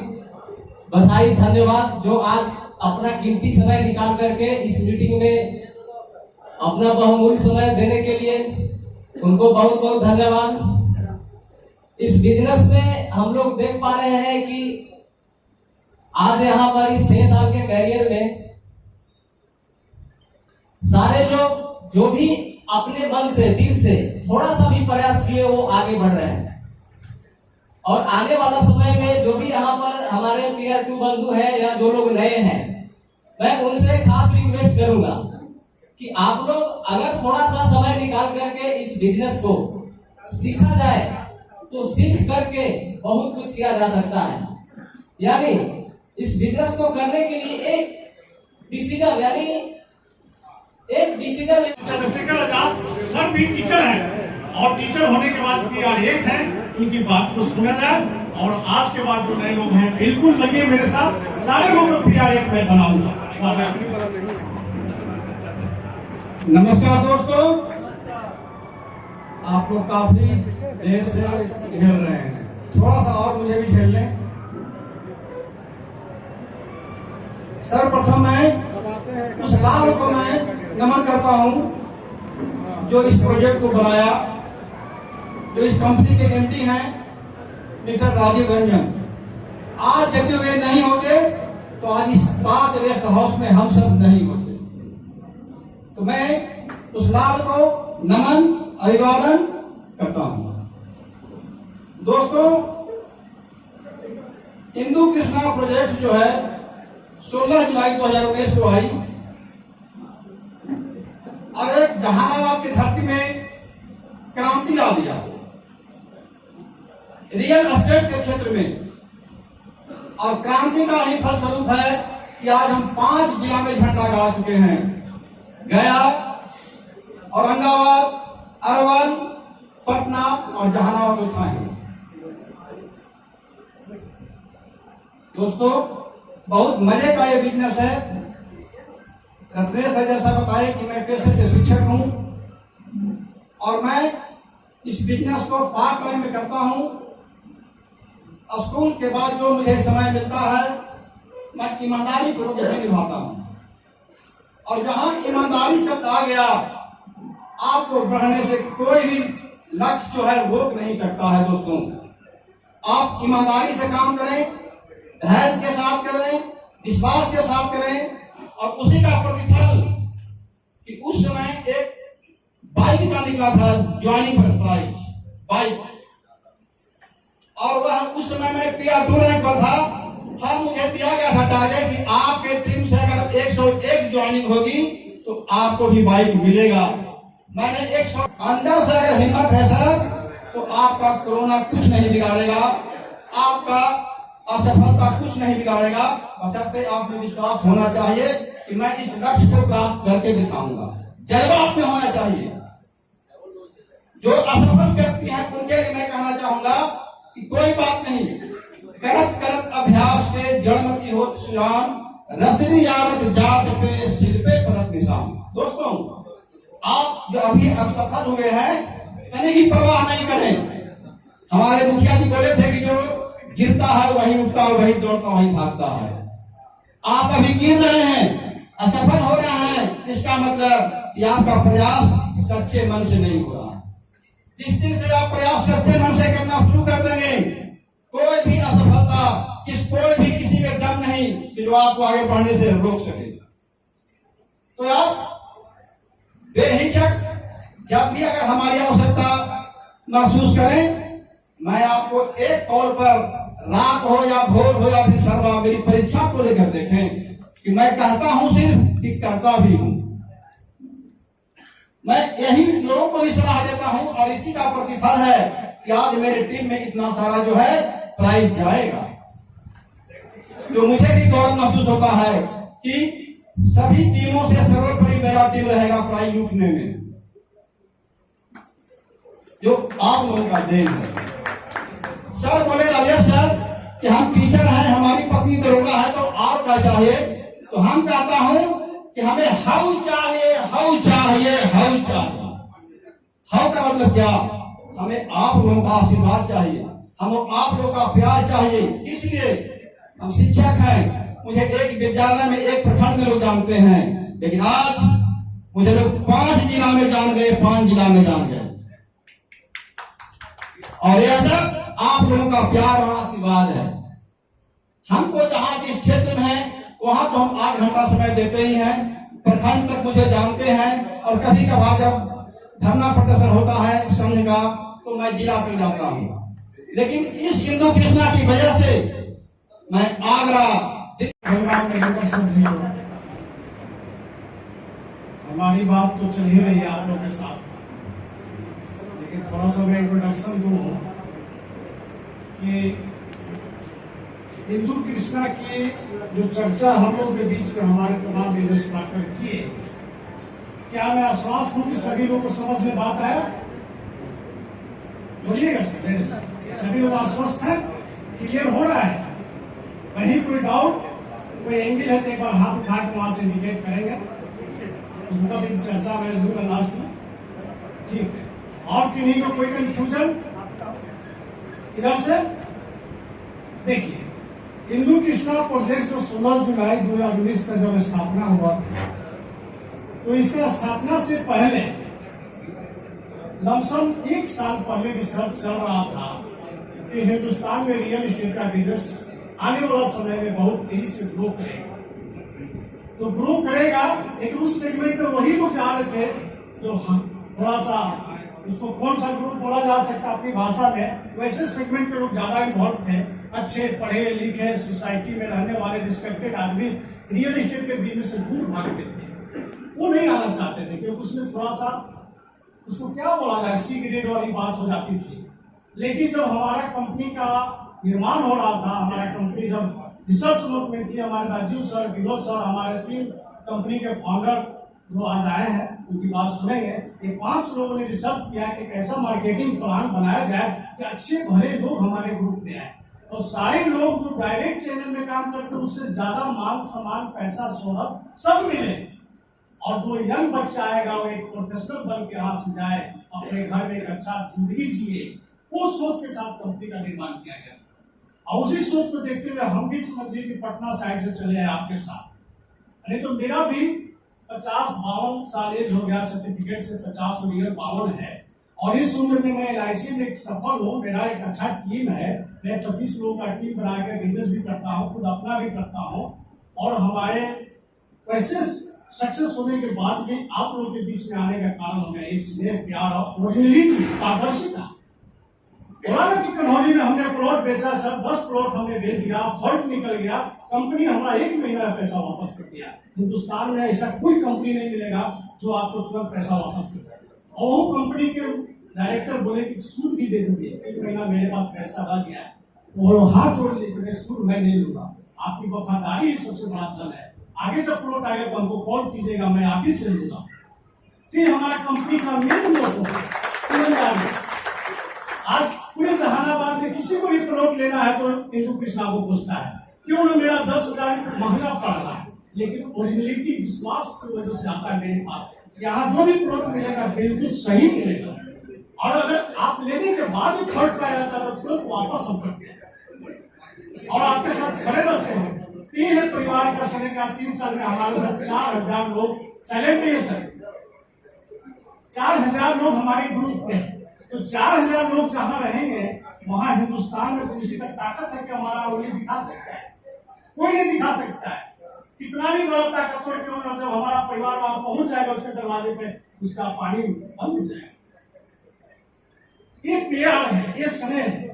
बधाई, धन्यवाद, जो आज अपना कीमती समय निकाल करके इस मीटिंग में अपना बहुमूल्य समय देने के लिए उनको बहुत बहुत धन्यवाद। इस बिजनेस में हम लोग देख पा रहे हैं कि आज यहाँ पर इस 6 साल के कैरियर में सारे लोग जो भी अपने मन से, दिल से थोड़ा सा भी प्रयास किए वो आगे बढ़ रहे हैं। और आने वाला समय में जो भी यहाँ पर हमारे पीआर 2 बंधु हैं या जो लोग नए हैं, मैं उनसे खास रिक्वेस्ट करूंगा कि आप लोग अगर थोड़ा सा समय निकाल करके इस बिजनेस को सीखा जाए तो सीख करके बहुत कुछ किया जा सकता है। यानी इस बिजनेस को करने के लिए एक डिसीजन चंद्रशेखर आजाद सर भी टीचर हैं और टीचर होने के बाद पीआर 8 है, उनकी बात को सुना जाए। और आज के बाद जो नए लोग हैं बिल्कुल लगे मेरे साथ, सारे लोग को पीआर 8 में बनाऊंगा। नमस्कार दोस्तों, आप लोग काफी देर से खेल रहे हैं, थोड़ा सा और मुझे भी खेल लें। सर्वप्रथम मैं उस लाल को मैं नमन करता हूं जो इस प्रोजेक्ट को बनाया, जो इस कंपनी के एमडी हैं मिस्टर राजीव रंजन। आज यदि वे नहीं होते तो आज इस ताज रेस्ट हाउस में हम सब नहीं होते। तो मैं उस लाल को नमन अभिवादन करता हूं। दोस्तों, इंदु कृष्णा प्रोजेक्ट जो है 16 जुलाई 2019 को आई और एक जहानाबाद की धरती में क्रांति ला दिया रियल एस्टेट के क्षेत्र में। और क्रांति का ही फलस्वरूप है कि आज हम 5 जिला में झंडा गाड़ चुके हैं, गया, औरंगाबाद, अरवल, पटना और जहानाबाद उठाए। दोस्तों, बहुत मजे का ये बिजनेस है। रत्नेश जैसा बताए कि मैं पेशे से शिक्षक हूं और मैं इस बिजनेस को पार्ट टाइम में करता हूं। स्कूल के बाद जो मुझे समय मिलता है मैं ईमानदारी पूर्वक इसे निभाता हूं। और जहां ईमानदारी शब्द आ गया, आपको बढ़ने से कोई भी लक्ष्य जो है रोक नहीं सकता है। दोस्तों, आप ईमानदारी से काम करें, धैर्य के साथ करें, विश्वास के साथ करें और उसी का प्रतिफल कि उस समय एक बाइक का निकला था ज्वाइनिंग प्राइज बाइक, और वह उस समय में पीआर 2 रैंक पर था। मुझे दिया गया था टारगेट कि आपके टीम से अगर 101 ज्वाइनिंग होगी तो आपको भी बाइक मिलेगा। मैंने 100 अंदर से अगर हिम्मत है सर तो आपका कोरोना कुछ नहीं बिगाड़ेगा, आपका असफलता कुछ नहीं बिगाड़ेगा, बशर्ते आप में विश्वास होना चाहिए कि मैं इस लक्ष्य को प्राप्त करके दिखाऊंगा। जज्बा आप में होना चाहिए। जो असफल व्यक्ति हैं उनके लिए मैं कहना चाहूंगा कि कोई बात नहीं, करत करत अभ्यास के जड़मती होत सुजान, रसनी यावत जात पे सिर पे परत निशान। दोस्तों, आप जो अभी असफल हुए हैं कहीं की परवाह नहीं करें। हमारे मुखिया जी बोले थे कि जो गिरता है वही उठता है, वही दौड़ता वही भागता है। आप अभी गिर रहे हैं, असफल हो रहे हैं, इसका मतलब कि आपका प्रयास सच्चे मन से नहीं हो रहा। जिस दिन से आप प्रयास सच्चे मन से करना शुरू कर देंगे, कोई भी असफलता कोई भी किसी में दम नहीं कि जो आपको आगे बढ़ने से रोक सके। तो आप बेहिचक जब भी अगर हमारी आवश्यकता महसूस करें, मैं आपको एक कॉल पर रात हो या भोर हो या फिर सर्वा मेरी परीक्षा को लेकर देखें कि मैं कहता हूं सिर्फ कि करता भी हूं। मैं यही लोगों को भी सलाह देता हूं और इसी का प्रतिफल है कि आज मेरी टीम में इतना सारा जो है प्राइज जाएगा। जो मुझे भी गौरव महसूस होता है कि सभी टीमों से सर्वोपरि मेरा टीम रहेगा प्राइज लूटने में, जो आप लोगों का देन है। सर बोले राजेश सर कि हम टीचर हैं, हमारी पत्नी दरोगा है, तो और क्या चाहिए? तो हम कहता हूं कि हमें हाउ चाहिए, हाउ चाहिए, हाउ चाहिए। हाउ का मतलब क्या? हमें आप लोगों का आशीर्वाद चाहिए, हमें आप लोगों का प्यार चाहिए। इसलिए हम शिक्षक हैं, मुझे एक विद्यालय में एक प्रखंड में लोग जानते हैं, लेकिन आज मुझे लोग 5 जिला में जान गए, 5 जिला में जान गए। और यह सब आप लोगों का प्यार और आशीर्वाद है। हमको जहाँ जिस क्षेत्र में है वहाँ तो हम 8 घंटा समय देते ही हैं। प्रखंड तक मुझे जानते हैं और कभी कभार जब धरना प्रदर्शन होता है संघ का तो मैं जिला तक जाता हूँ। लेकिन इस हिंदू कृष्णा की वजह से मैं आगरा हमारी बात तो चल ही रही है आप लोगों के साथ, लेकिन थोड़ा सा मैं इंट्रोडक्शन दूं कि हिंदू कृष्णा की जो चर्चा हम लोग के बीच में हमारे तमाम बिजनेस पार्टनर किए, क्या मैं आश्वास हूं कि सभी लोगों को समझ में बात आया? बोलिएगा सभी लोग आश्वस्त हैं, क्लियर हो रहा है? वहीं कोई डाउट, कोई एंगल है तो एक बार हाथ उठा के वहां से इंडिकेट करेंगे, उनका भी चर्चा मैं दूंगा लास्ट में, ठीक है? और किन्हीं को कोई कंफ्यूजन? इधर से देखिए, हिंदू कृष्णा प्रोजेक्ट जो 16 जुलाई 2019 का जब स्थापना हुआ था, तो इसका स्थापना से पहले लमसम 1 साल पहले रिसर्च चल रहा था कि हिंदुस्तान में रियल एस्टेट का बिजनेस आने वाला समय में बहुत तेजी से ग्रो करेगा। तो ग्रो करेगा, लेकिन उस सेगमेंट में वही लोग जा रहे थे जो थोड़ा सा उसको कौन सा ग्रुप बोला जा सकता अपनी भाषा में, वैसे सेगमेंट में लोग ज्यादा इन्वॉल्व थे, अच्छे पढ़े लिखे सोसाइटी में रहने वाले रिस्पेक्टेड आदमी रियल एस्टेट के बिजनेस से दूर भागते थे, वो नहीं आना चाहते थे क्योंकि उसमें थोड़ा सा उसको क्या बोला जाए सी ग्रेड वाली बात हो जाती थी। लेकिन जब हमारा कंपनी का निर्माण हो रहा था, हमारा कंपनी जब रिसर्च लोग में थी, हमारे राजीव सर, विनोद सर, हमारे 3 कंपनी के फाउंडर जो आज आए हैं उनकी बात सुनेंगे। ये 5 लोगों ने रिसर्च किया कि कैसा मार्केटिंग प्लान बनाया जाए कि अच्छे भले लोग हमारे ग्रुप में आए और सारे लोग जो डायरेक्ट चैनल में काम करते हैं उससे ज्यादा मान सम्मान पैसा शोहरत सब मिले, और जो यंग बच्चा आएगा वो एक प्रोफेशनल बन के हाथ से जाए, अपने घर में एक अच्छा जिंदगी जिए, वो सोच के साथ कंपनी का निर्माण किया गया था। और उसी सोच को देखते हुए हम भी समझिए कि पटना साइड से चले आए आपके साथ। नहीं तो मेरा भी 50-52 साल एज हो गया, सर्टिफिकेट से 50 और ईयर 52 है, और इस उम्र में मैं LIC में सफल हूँ। मेरा एक अच्छा टीम है, मैं 25 लोगों का टीम बना के बिजनेस भी करता हूँ, खुद अपना भी करता हूँ, और हमारे वैसे सक्सेस होने के बाद भी आप लोगों के बीच में आने का कारण हो गया इस स्नेह प्यार और पारदर्शिता। कि कन्हौली में हमने प्लॉट बेचा सर, 10 प्लॉट हमने बेच दिया, फॉल्ट निकल गया, कंपनी हमारा 1 महीना का पैसा वापस कर दिया। हिंदुस्तान में ऐसा कोई कंपनी नहीं मिलेगा जो आपको तुरंत पैसा वापस कर दे। और वो कंपनी के डायरेक्टर बोले कि सूद भी दे दीजिए, 1 महीना मेरे पास पैसा रह गया है, और हाथ जोड़ लेकर सूद मैं नहीं लूंगा, आपकी वफादारी सबसे बड़ा धन है, आगे जब प्लॉट आएगा तो हमको कॉल कीजिएगा, मैं आप ही से लूंगा। तो हमारा कंपनी का मेन मोटो है। आज पूरे जहानाबाद में किसी को भी प्लॉट लेना है तो हिंदू कृष्णा को पूछता है, क्यों ना मेरा 10,000 महंगा पड़ रहा है, लेकिन ओरिजिनलिटी विश्वास की वजह से आता है मेरे पास। यहाँ जो भी प्लॉट मिलेगा बिल्कुल सही मिलेगा, और अगर आप लेने के बाद भी फर्क पाया जाता है तो तुरंत वापस हम करते हैं और आपके साथ खड़े रहते हैं। 3 परिवार का समय का 3 साल में हमारे साथ 4,000 लोग चले गए सर, 4,000 लोग हमारे ग्रुप में। तो 4,000 लोग जहाँ रहेंगे वहाँ हिंदुस्तान में किसी का ताकत है कि हमारा उंगली दिखा सकता है, कोई नहीं दिखा सकता है। कितना भी बड़ा ताकतवर क्यों ना, जब हमारा परिवार वहां पहुंच जाएगा उसके दरवाजे पे उसका पानी बंद हो जाएगा। ये प्यार है, ये स्नेह है।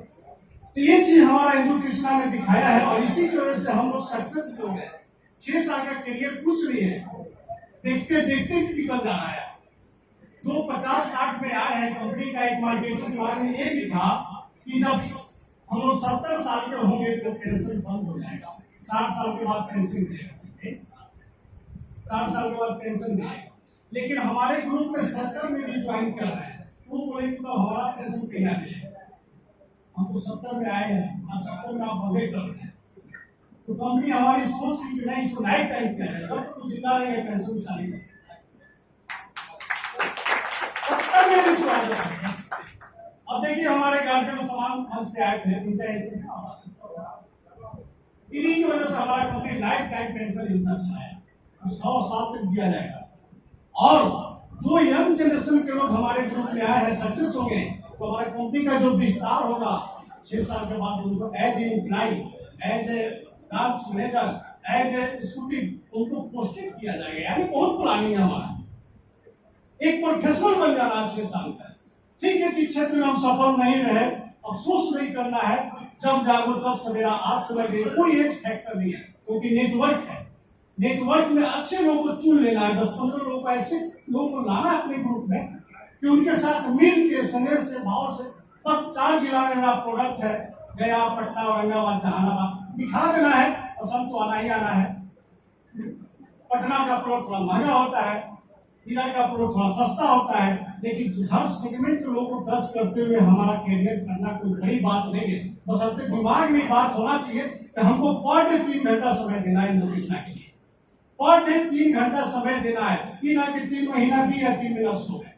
तो ये चीज हमारा हिंदू कृष्णा ने दिखाया है, और इसी की वजह से हम लोग सक्सेस भी हो गए। 6 साल का करियर कुछ नहीं है, देखते देखते निकल जा रहा है। जो 50-60 में आए हैं, कंपनी का एक मार्केटिंग के बारे में ये भी था कि जब हम लोग 70 साल के होंगे तो पेंशन बंद हो जाएगा, 60 साल के बाद पेंशन देगा, 60 साल के बाद पेंशन देगा। लेकिन हमारे ग्रुप में 70 में भी ज्वाइन कर रहे हैं, वो बोले कि तो हमारा पेंशन कहीं देगा, हम तो 70 में आए हैं और 70 में आप बंदे कर रहे हैं। तो कंपनी हमारी सोच की नहीं, इसको लाइफ टाइम किया है, जब तो जिंदा रहेंगे पेंशन चालू है। अब देखिए हमारे गार्जियन समान मंच पे आए थे, उनका ऐसे इन्हीं की वजह से हमारा कंपनी लाइफ टाइम पेंशन योजना चलाया, 100 साल तक दिया जाएगा। और जो यंग जनरेशन के लोग हमारे ग्रुप में आए हैं सक्सेस हो गए, तो हमारे कंपनी का जो विस्तार होगा 6 साल के बाद उनको as a employ, as a branch manager as executive उनको पोस्टेड किया जाएगा, यानी बहुत पुरानी है हमारा। एक प्रोफेशनल बन जाना 6 साल का। ठीक है, जिस क्षेत्र में हम सफल नहीं रहे, अफसोस नहीं करना है, जब जागो तब सवेरा, आज समय गई, कोई एज फैक्टर नहीं है, क्योंकि नेटवर्क है। नेटवर्क में अच्छे लोगों को चुन लेना है, 10-15 लोगों को, ऐसे लोगों को लाना है अपने ग्रुप में कि उनके साथ मिल के स्नेह से, भाव से, बस 4 जिला में मेरा प्रोडक्ट है, गया, पटना, औरंगाबाद, जहानाबाद, दिखा देना है, पसंद तो आना ही आना है। पटना का प्रोडक्ट थोड़ा महंगा होता है, इधर का प्रोडक्ट थोड़ा सस्ता होता है, लेकिन हर सेगमेंट के लोगों को टच करते हुए हमारा कैरियर करना कोई बड़ी बात नहीं है। बस अपने दिमाग में बात होना चाहिए कि हमको पर डे 3 घंटा समय देना है इंदु कृष्णा के लिए। पर डे 3 घंटा समय देना है, कि ना कि 3 महीना दी है, 3 महीना सो गए।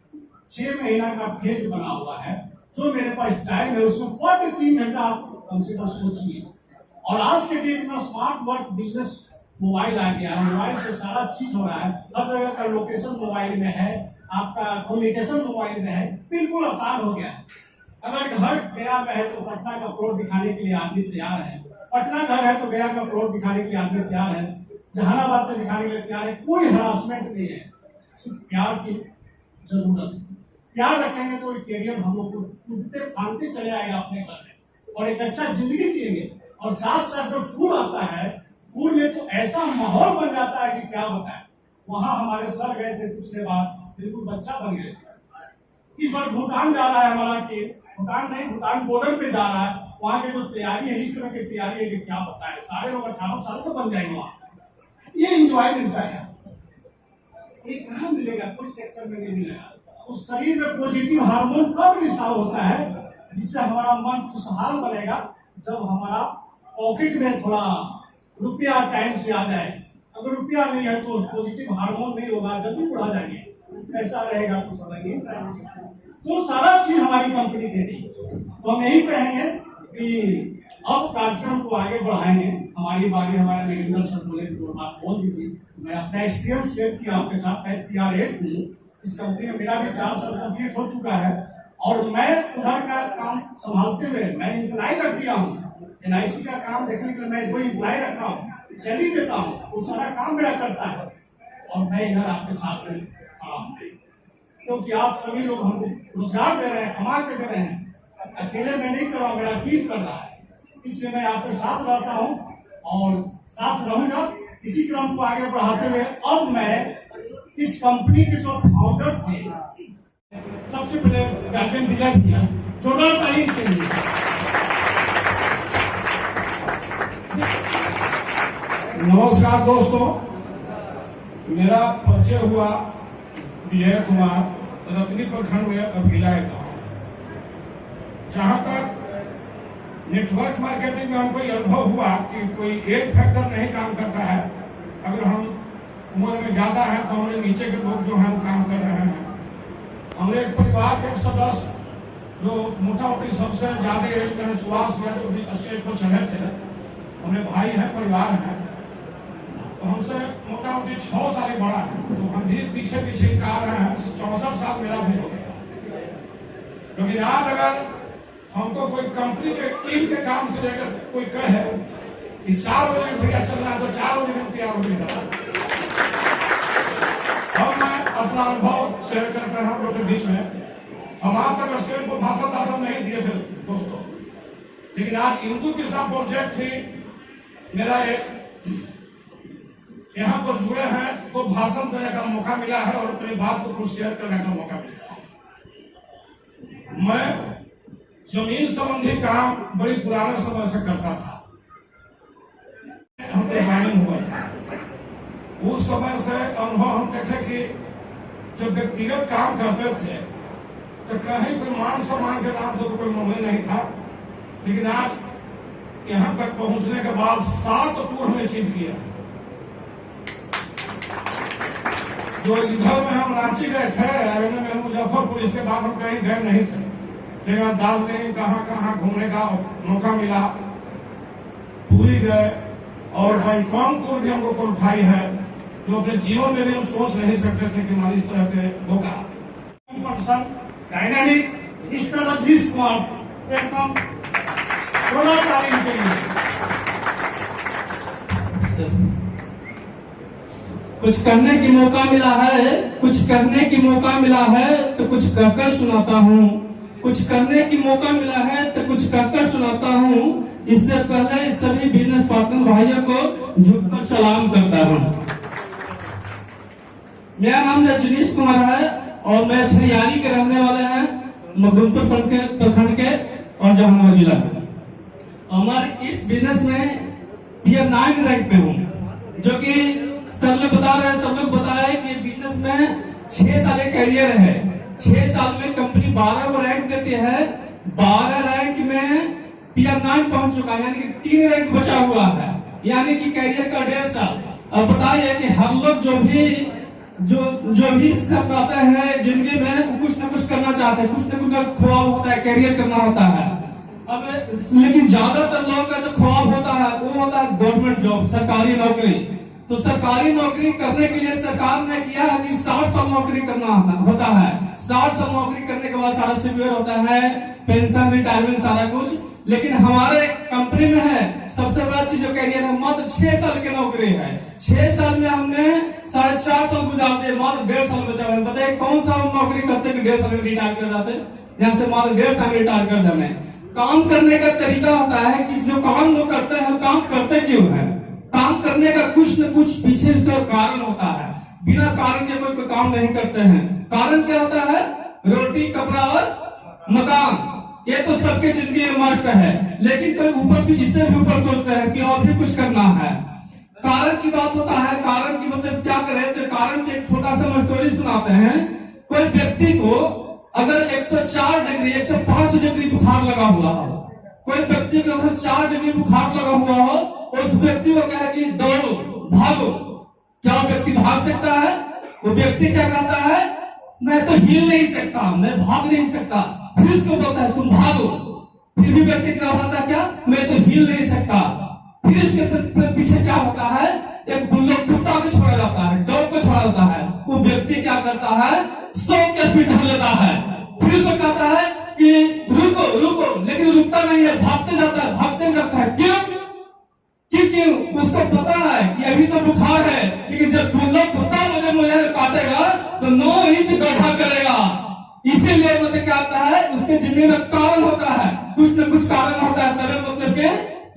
6 महीना का फेज बना हुआ है, जो मेरे पास टाइम है उसमें पर डे 3 घंटा आप कम से कम सोचिए। और आज के डेट में स्मार्ट वर्क बिजनेस मोबाइल आ गया है, मोबाइल से सारा चीज हो रहा है, हर जगह का लोकेशन मोबाइल में है, आपका कम्युनिकेशन मोबाइल में है, बिल्कुल आसान हो गया है। अगर घर गया में है तो पटना का प्लॉट दिखाने के लिए आदमी तैयार है, पटना घर है तो गया का प्लॉट दिखाने के लिए आदमी तैयार है, जहानाबाद में दिखाने के लिए तैयार है। कोई हरासमेंट नहीं है, सिर्फ प्यार की जरूरत है। प्यार रखेंगे तो कैरियर हम लोग को कूदते फांदते चले आएगा अपने घर में, और एक अच्छा जिंदगी जिएंगे। और साथ साथ जो टूर आता है, टूर में तो ऐसा माहौल बन जाता है कि क्या बताएं। वहां हमारे सर गए थे पिछले बार, बिल्कुल बच्चा बन गए थे। इस बार भूटान जा रहा है हमारा टीम, भूटान नहीं, भूटान बॉर्डर पे जा रहा है। वहां की जो तैयारी है, इस तरह की तैयारी है कि क्या बताएं, सारे लोग 18 साल के बन जाएंगे वहां। ये इंजॉय मिलता है, ये कहाँ मिलेगा, कोई सेक्टर में नहीं मिलेगा। उस शरीर में पॉजिटिव हार्मोन कब रिसाव होता है, जिससे हमारा मन खुशहाल बनेगा, जब हमारा पॉकेट में थोड़ा रुपया टाइम से आ जाए। अगर रुपया नहीं है तो पॉजिटिव हार्मोन नहीं होगा, जल्दी बढ़ा जाएंगे। पैसा रहेगा तो समझिए, तो सारा चीज हमारी कंपनी दे रही। तो हम यही कहेंगे कि अब कार्यक्रम को आगे बढ़ाएंगे। हमारी बारी हमारे नरेंद्र सर बोले 2 बात बोल दीजिए। मैं अपना एक्सपीरियंस शेयर किया आपके साथ। मैं PR8 हूँ, इस कंपनी में मेरा भी 4 साल कंप्लीट हो चुका है, और मैं उधर का काम संभालते हुए मैं एम्प्लॉय रख दिया हूँ। NIC का काम देखने के लिए मैं 2 एम्प्लॉय रखा हूँ, सैलरी देता हूँ, वो सारा काम मेरा करता है, और मैं इधर आपके साथ में खड़ा हूँ, क्योंकि आप सभी लोग हमको रोजगार दे रहे हैं, कमा के दे रहे हैं। अकेले मैं नहीं कर रहा हूँ, मेरा टीम कर रहा है, इसलिए मैं आपके साथ रहता हूँ और साथ रहूंगा। इसी क्रम को आगे बढ़ाते हुए अब मैं इस कंपनी के जो फाउंडर थे, सबसे पहले गार्जियन विजय भैया, जोरदार तारीफ के लिए। नमस्कार दोस्तों, मेरा परिचय हुआ विजय कुमार, रतनी प्रखंड में अभिला गाँव। जहाँ तक नेटवर्क मार्केटिंग में हमको अनुभव हुआ कि कोई एक फैक्टर नहीं काम करता है। अगर हम उम्र में ज्यादा है तो हमारे नीचे के लोग जो हैं वो काम कर रहे हैं। हमने एक परिवार के सदस्य जो मोटा मोटी सबसे ज्यादा एज में सुभाष में जो भी स्टेज पर चढ़े थे, हमारे भाई हैं, परिवार है, तो हमसे मोटा मोटी 6 साल बड़ा है, तो हम भी पीछे पीछे आ रहे हैं। 64 साल मेरा भी हो गया। क्योंकि आज अगर हमको कोई कंपनी के टीम के काम से लेकर कोई कहे कि 4 बजे भैया चल रहा है, तो 4 बजे हम तैयार हो गए। अब मैं अपना अनुभव शेयर करते हैं हम लोग के बीच में। हम आज तक स्टेज पर भाषण नहीं दिए थे दोस्तों, लेकिन आज इंदु कृष्णा प्रोजेक्ट थी मेरा एक यहाँ पर जुड़े हैं तो भाषण देने का मौका मिला है और अपनी बात को कुछ शेयर करने का मौका मिला है। मैं जमीन संबंधी काम बड़ी पुराने समय से करता था। हम प्लानिंग हुआ था, उस समय से अनुभव हम देखे कि जब व्यक्तिगत काम करते थे तो कहीं कोई मान सम्मान के नाम से तो कोई मामला नहीं था। लेकिन आज यहाँ तक पहुंचने के बाद 7 टूर हमने अचीव किया। जो इधर में हम रांची गए थे, मुजफ्फरपुर, इसके बाद हम कहीं गए नहीं थे, लेकिन दार्जिलिंग कहाँ घूमने का मौका मिला, पूरी गए, और बैंकॉक टूर भी हमको क्वालिफाई है, जो अपने जीवन में भी हम सोच नहीं सकते थे कि हमारी इस तरह के होगा। डायनामिक मिस्टर रजनीश कुमार, एकदम थोड़ा तारीफ चाहिए। सर। कुछ करने की मौका मिला है, कुछ करने की मौका मिला है तो कुछ कहकर सुनाता हूँ। कुछ करने की मौका मिला है तो कुछ कहकर सुनाता हूँ। इससे पहले सभी बिजनेस पार्टनर भाइयों को झुककर सलाम करता हूँ। मेरा नाम रजनीश कुमार है और मैं छरियारी के रहने वाले हैं, मखदूमपुर प्रखंड के और जहानाबाद जिला। हमारे इस बिजनेस में Tier 9 रैंक पे हूँ, जो कि सर ने बता रहे हैं, सब लोग बताए कि बिजनेस में 6 साल का कैरियर है। 6 साल में कंपनी 12 को रैंक देती है। 12 रैंक में Tier 9 पहुंच चुका है, यानी कि 3 रैंक बचा हुआ है, यानी कि कैरियर का 1.5 साल। अब बताइए कि हम लोग जो भी सब पाते हैं जिंदगी में, कुछ न कुछ करना चाहते हैं, कुछ न कुछ का ख्वाब होता है, कैरियर करना होता है। अब लेकिन ज्यादातर लोगों का जो ख्वाब होता है वो होता है गवर्नमेंट जॉब, सरकारी नौकरी। तो सरकारी नौकरी करने के लिए सरकार ने किया है कि 60 साल नौकरी करना होता है। 60 साल नौकरी करने के बाद सारा सिक्योर होता है, पेंशन, रिटायरमेंट, सारा कुछ। लेकिन हमारे कंपनी में है सबसे बड़ा चीज जो कैरियर है, मात्र 6 साल की नौकरी है। 6 साल में हमने 4.5 साल गुजार दिए, मात्र 1.5 साल बचा हुआ है। बताइए कौन सा हम नौकरी करते कि 1.5 साल में रिटायर कर जाते? यहाँ से मात्र 1.5 साल में रिटायर कर देने। काम करने का तरीका होता है कि जो काम लोग करते हैं, काम करते क्यों है? काम करने का कुछ न कुछ पीछे उसका कारण होता है। बिना कारण के कोई काम नहीं करते हैं। कारण क्या होता है? रोटी, कपड़ा और मकान। ये तो सबके जिंदगी में मस्ट है, लेकिन कोई ऊपर से, इससे भी ऊपर सोचते हैं कि और भी कुछ करना है। कारण की बात होता है, कारण की मतलब क्या करें, तो कारण की एक छोटा सा स्टोरी सुनाते हैं। कोई व्यक्ति को अगर 104 डिग्री, 105 डिग्री बुखार लगा हुआ हो, कोई व्यक्ति को अगर 4 डिग्री बुखार लगा हुआ हो, उस व्यक्ति को कहे कि दौड़ो, भागो, क्या वो व्यक्ति भाग सकता है? वो व्यक्ति क्या कहता है? मैं तो हिल नहीं सकता, मैं भाग नहीं सकता। फिर उसको बोलता है तुम भागो, फिर भी व्यक्ति क्या होता है? क्या? मैं तो हिल नहीं सकता। फिर उसके पीछे क्या होता है? एक बुल्लोग कुत्ता को छोड़ा जाता है, डॉग को छोड़ा जाता है। वो व्यक्ति क्या करता है? 100 की स्पीड ढल लेता है। फिर उसको कहता है कि रुको रुको, लेकिन रुकता नहीं है, भागते जाता है, भागते जाता है। क्यों? क्यों? उसको पता है कि अभी तो बुखार है, लेकिन जब बुल्लोग कुत्ता मुझे काटेगा तो 9 इंच गड्ढा करेगा। इसीलिए मतलब क्या होता है, उसके जिंदगी में कारण होता है, कुछ न कुछ कारण होता है, तभी मतलब के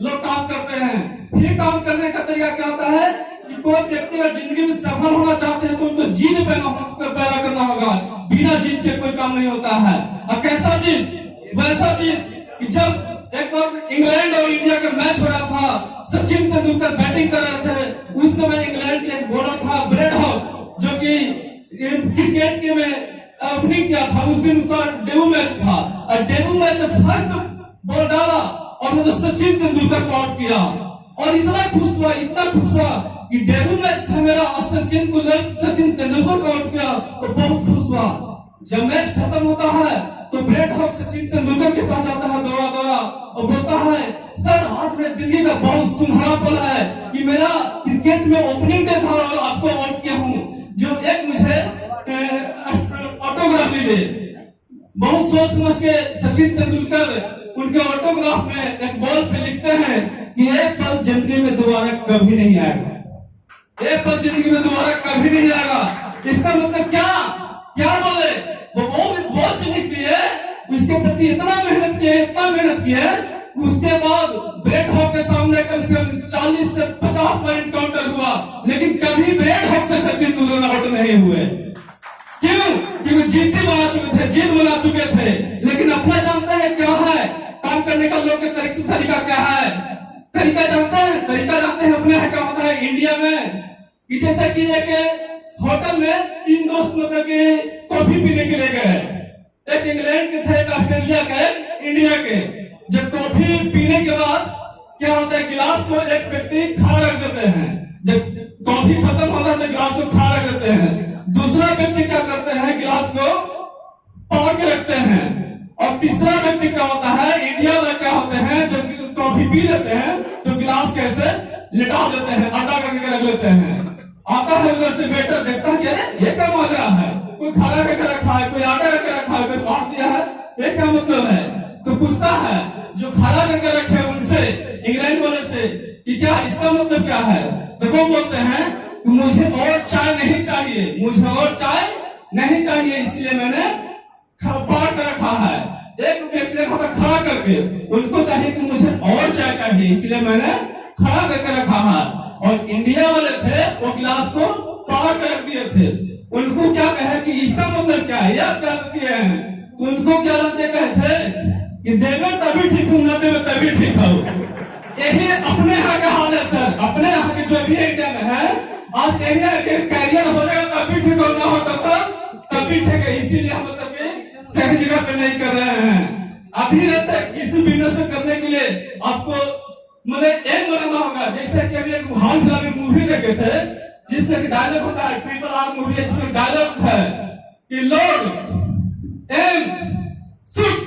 लोग काम करते हैं। फिर काम करने का तरीका क्या होता है कि कोई व्यक्ति अगर जिंदगी में सफल होना चाहते हैं तो उनको जीत पैदा करना होगा। बिना जीत के कोई काम नहीं होता है। और कैसा जीत? वैसा जीत कि जब एक बार इंग्लैंड और इंडिया का मैच हो रहा था, सचिन तेंदुलकर बैटिंग कर रहे थे। उस समय इंग्लैंड के एक बॉलर था ब्रेड हॉक, जो कि क्रिकेट के में ओपनिंग किया था। उस दिन उसका डेब्यू मैच था और डेब्यू मैच में फर्स्ट बॉल डाला और मतलब सचिन तेंदुलकर को आउट किया। और इतना खुश हुआ कि डेब्यू मैच था मेरा और सचिन तेंदुलकर को आउट किया और बहुत खुश हुआ। जब मैच खत्म होता है तो ब्रेड हॉक सचिन तेंदुलकर के पास आता है दौड़ा और बोलता है, सर आज मेरे जिंदगी का बहुत सुनहरा पल है कि मेरा क्रिकेट में ओपनिंग डे था और आपको आउट किया हूँ, जो एक मुझे ऑटोग्राफ लीजिए। बहुत सोच समझ के सचिन तेंदुलकर उनके ऑटोग्राफ में एक बॉल पे लिखते हैं कि एक पल जिंदगी में दोबारा कभी नहीं आएगा, एक पल जिंदगी में दोबारा कभी नहीं आएगा। इसका मतलब क्या बोले? वो चीज लिखती है, उसके प्रति इतना मेहनत किया, उसके बाद ब्रेड हॉक के सामने कम से कम 40 से 50 बार एनकाउंटर हुआ, लेकिन कभी ब्रेड हॉक से सचिन तेंदुलकर आउट नहीं हुए। क्यों? क्योंकि जीत बना चुके थे। लेकिन अपना जानते हैं क्या है काम करने का, लोग के तरीका क्या है? तरीका जानते हैं अपने क्या होता है इंडिया में कि जैसे कि एक होटल में 3 दोस्त मतलब के कॉफी पीने के लिए गए। एक इंग्लैंड के थे, एक ऑस्ट्रेलिया का, एक इंडिया के। जब कॉफी पीने के बाद क्या होता है, गिलास को एक व्यक्ति खा रख देते हैं। जब कॉफी खत्म होता है तो गिलास को खा रख देते हैं। दूसरा व्यक्ति क्या करते हैं, गिलास को पकड़ के रखते हैं। और तीसरा व्यक्ति क्या होता है, इंडिया में क्या होते हैं, जब कॉफी पी लेते हैं तो गिलास कैसे लिटा देते हैं, आटा करके रख लेते हैं। आता है उधर से वेटर, देखता है कि अरे ये क्या माजरा है, कोई खाना करके रखा है, कोई आटा करके रखा है, कोई बांट दिया है, ये क्या मतलब है? तो पूछता है जो खाना करके रखे उनसे, इंग्लैंड वाले से कि क्या इसका मतलब क्या है? तो वो बोलते हैं कि मुझे और चाय नहीं चाहिए, मुझे और चाय नहीं चाहिए, इसलिए मैंने पार कर रखा है। एक व्यक्ति रखा था खड़ा करके, उनको चाहिए कि मुझे और चाय चाहिए, इसलिए मैंने खड़ा करके रखा है। और इंडिया वाले थे वो गिलास को पार कर रख दिए थे। उनको क्या कहे कि इसका मतलब क्या है, यह क्या किए हैं, तो उनको क्या लगते कहे थे कि देवे तभी ठीक हूँ, ना देवे तभी ठीक हूँ। यही अपने यहाँ का हाल है सर, अपने यहाँ के जो भी इंडिया में है आज यही है कि कैरियर हो जाएगा तभी ठीक हो, ना हो तभी ठीक है। इसीलिए हम मतलब कि सही जगह पे नहीं कर रहे हैं। अभी रहते किसी बिजनेस को करने के लिए आपको मतलब एम बनाना होगा। जैसे कि अभी एक हाल फिलहाल में मूवी देखे थे जिसमें डायलॉग होता है, RRR मूवी है, जिसमें डायलॉग है कि load M shoot,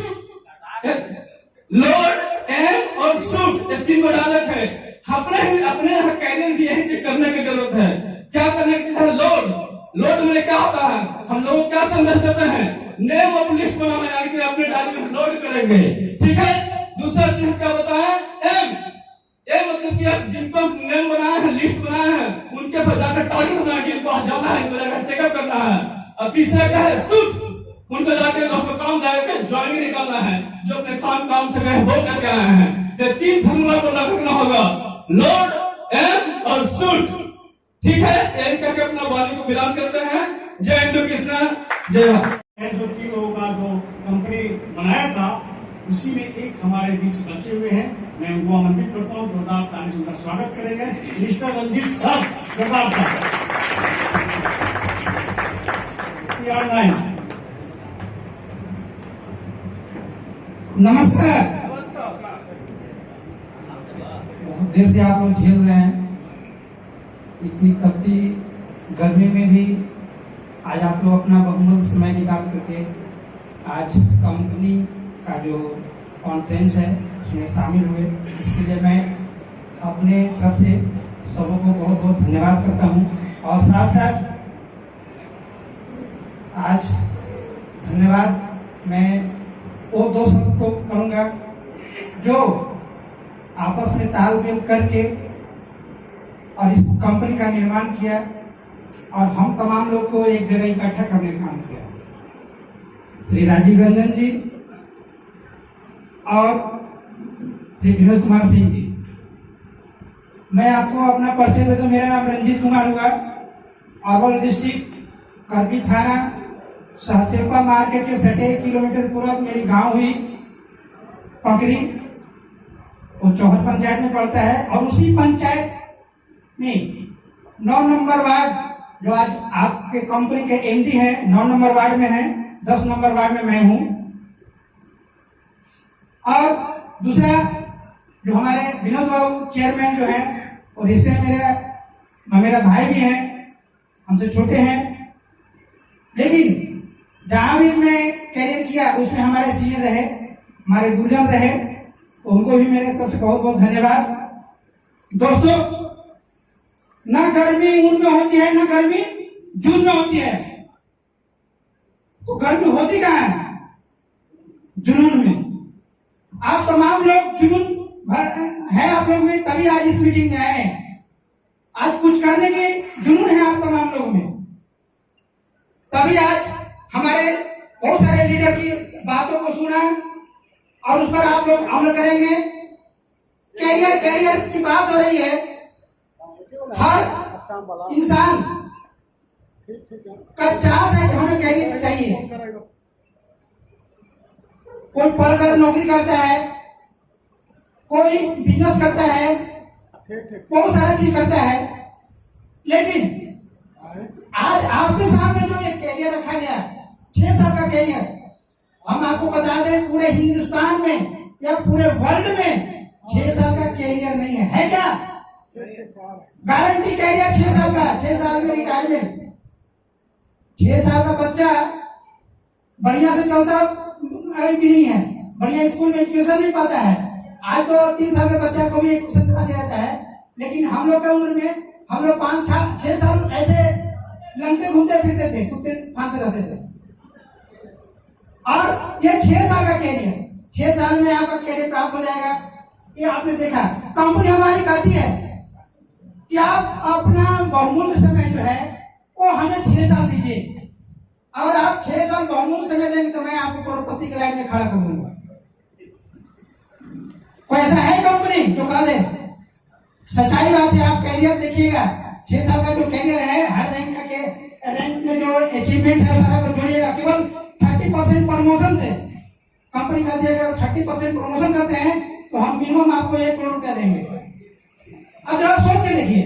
load M और शूट, ये तीन डायलॉग है। अपने यहाँ कैरियर की यही चीज करने की जरूरत है। क्या करने की चीज है? लोड में क्या होता है, हम लोग क्या संदेश देते हैं, नेम ऑफ लिस्ट बनाना, यानी कि अपने डायरी में लोड करेंगे, ठीक है। दूसरा चीज क्या होता है, एम मतलब कि आप जिनको नेम बनाए हैं, लिस्ट बनाए हैं, उनके पर जाकर टारगेट बना के इनको जाना है, इनको जाकर टेकअप करना है। और तीसरा क्या है, शूट, उनको जाकर अपना काम जाकर ज्वाइनिंग निकालना है, जो अपने काम से गए वो करके आए हैं। तो तीन फॉर्मूला को रखना होगा, लोड, एम और शूट, ठीक है। यही करके अपना वाणी को विराम करते हैं। जय हिंदू कृष्णा, जय भारत। जो 3 लोगों का जो कंपनी बनाया था उसी में एक हमारे बीच बचे हुए हैं। मैं उनको आमंत्रित करता हूँ, जोरदार ताली से उनका स्वागत करेंगे। मिस्टर रंजीत सर, जोरदार ताली। नमस्कार। बहुत देर से आप लोग झेल रहे हैं, इतनी तपती गर्मी में भी आज आप लोग अपना बहुमूल्य समय निकाल करके आज कंपनी का जो कॉन्फ्रेंस है उसमें शामिल हुए। इसके लिए मैं अपने तरफ से सबों को बहुत बहुत धन्यवाद करता हूं। और साथ साथ आज धन्यवाद मैं वो दो सबको करूंगा जो आपस में तालमेल करके और इस कंपनी का निर्माण किया और हम तमाम लोग को एक जगह इकट्ठा करने का काम किया। श्री राजीव रंजन जी और श्री विनोद कुमार सिंह जी। मैं आपको अपना परिचय देता हूं। मेरा नाम रंजीत कुमार हुआ, अरवल डिस्ट्रिक्ट, करपी थाना, सहतेपा मार्केट के 1.5 किलोमीटर पूर्व मेरी गांव हुई पंकरी, वो चौहर पंचायत में पड़ता है। और उसी पंचायत में 9 नंबर वार्ड, जो आज आपके कंपनी के एमडी हैं, 9 नंबर वार्ड में हैं, 10 नंबर वार्ड में मैं हूं। और दूसरा जो हमारे विनोद बाबू चेयरमैन जो हैं, और रिश्ते में मेरा भाई भी हैं, हमसे छोटे हैं, लेकिन जहां भी मैं कैरियर किया उसमें हमारे सीनियर रहे, हमारे गुरुजन रहे, उनको भी मेरे तरफ से बहुत बहुत धन्यवाद। दोस्तों, ना गर्मी उन में होती है, ना गर्मी जून में होती है, तो गर्मी होती कहाँ है? जुनून में। आप तमाम लोग जुनून है आप लोग में, तभी आज इस मीटिंग में आए हैं। आज कुछ करने की जुनून है आप तमाम लोग में, तभी आज हमारे बहुत सारे लीडर की बातों को सुना और उस पर आप लोग अमल करेंगे। कैरियर की बात हो रही है, हर इंसान का चाहता है कि हमें कैरियर चाहिए। कोई पढ़कर नौकरी करता है, कोई बिजनेस करता है, बहुत सारा चीज करता है, लेकिन आज आपके सामने जो ये कैरियर रखा गया, 6 साल का कैरियर, हम आपको बता दें पूरे हिंदुस्तान में या पूरे वर्ल्ड में 6 साल का कैरियर नहीं है क्या? गारंटी कैरियर 6 साल का, 6 साल में रिटायरमेंट। 6 साल का बच्चा बढ़िया से चलता अभी भी नहीं है, बढ़िया स्कूल में एजुकेशन नहीं पाता है। आज तो 3 साल के बच्चा को भी एजुकेशन रहता है, लेकिन हम लोग का उम्र में हम लोग 5-6 साल ऐसे लंगते घूमते फिरते थे, कुत्ते फांदते रहते थे। और ये 6 साल का कैरियर, 6 साल में आपका कैरियर प्राप्त हो जाएगा। ये आपने देखा, कंपनी हमारी कहती है कि आप अपना बहुमूल्य समय जो है वो हमें 6 साल दीजिए। अगर आप 6 साल बहुमूल्य समय देंगे तो मैं आपको करोड़पति की लाइन में खड़ा कर दूंगा। कोई ऐसा है कंपनी जो कह दे? सच्चाई बात है। आप कैरियर देखिएगा, 6 साल का जो कैरियर है, हर रैंक के रैंक में जो अचीवमेंट है सारा को जोड़िएगा। केवल 30% प्रमोशन से कंपनी कहती है अगर 30% प्रमोशन करते हैं तो हम मिनिमम आपको 1 करोड़ रुपया देंगे। अब जरा सोच के देखिए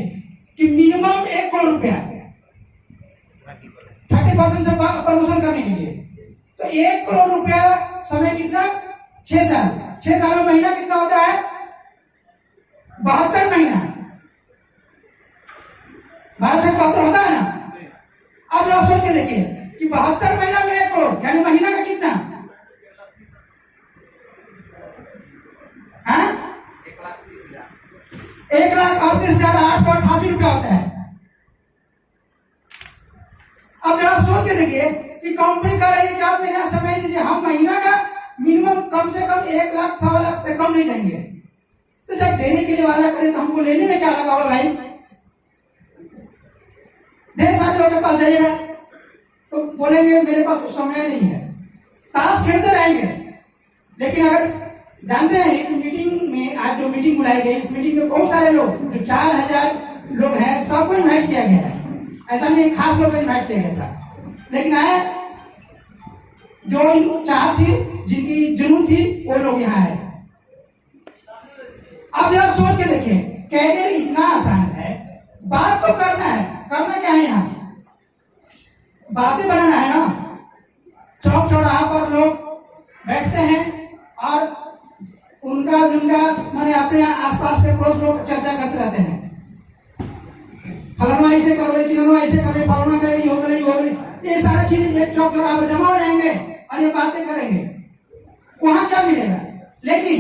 कि मिनिमम 1 करोड़ रुपया 30% से प्रमोशन करने के लिए, तो 1 करोड़ रुपया समय कितना? 6 साल। 6 साल में महीना कितना होता है? 72 महीना। 12 से 72 होता है ना। अब जरा सोच के देखिए कि 72 महीना में 1 करोड़ यानी महीना का कितना? हाँ, 1,38,888 रुपया होता है। अब जरा सोच के देखिए कि कंपनी कह रही है कि आप मेरे यहाँ समय दीजिए, हम महीना का मिनिमम कम से कम 1 लाख 1.25 लाख से कम नहीं देंगे। तो जब देने के लिए वादा करें तो हमको लेने में क्या लगा होगा भाई? ढेर सारे लोगों के पास जाइएगा तो बोलेंगे मेरे पास कुछ समय नहीं है, ताश खेलते रहेंगे। लेकिन अगर जानते हैं मीटिंग में आज जो मीटिंग बुलाई गई, इस मीटिंग में बहुत सारे लोग जो 4,000 लोग हैं सबको इन्वाइट किया गया है। ऐसा नहीं खास लोग को इन्वाइट किया गया था, लेकिन आए जो चाहत थी, जिनकी जुनून थी, वो लोग यहाँ आए। अब जरा सोच के देखिए, कैरियर इतना आसान है, बात तो करना है। करना क्या है? यहाँ बातें बनाना है ना। चौक चौराहा पर लोग बैठते हैं और उनका मैंने अपने आसपास के पड़ोस लोग चर्चा करते रहते हैं। फलाना ऐसे कर रहे, चिन्हना ऐसे कर रहे, फलाना कर रही, हो गई। ये सारी चीजें एक चौक चौराहा पर जमा हो जाएंगे और ये बातें करेंगे। वहां क्या मिलेगा? लेकिन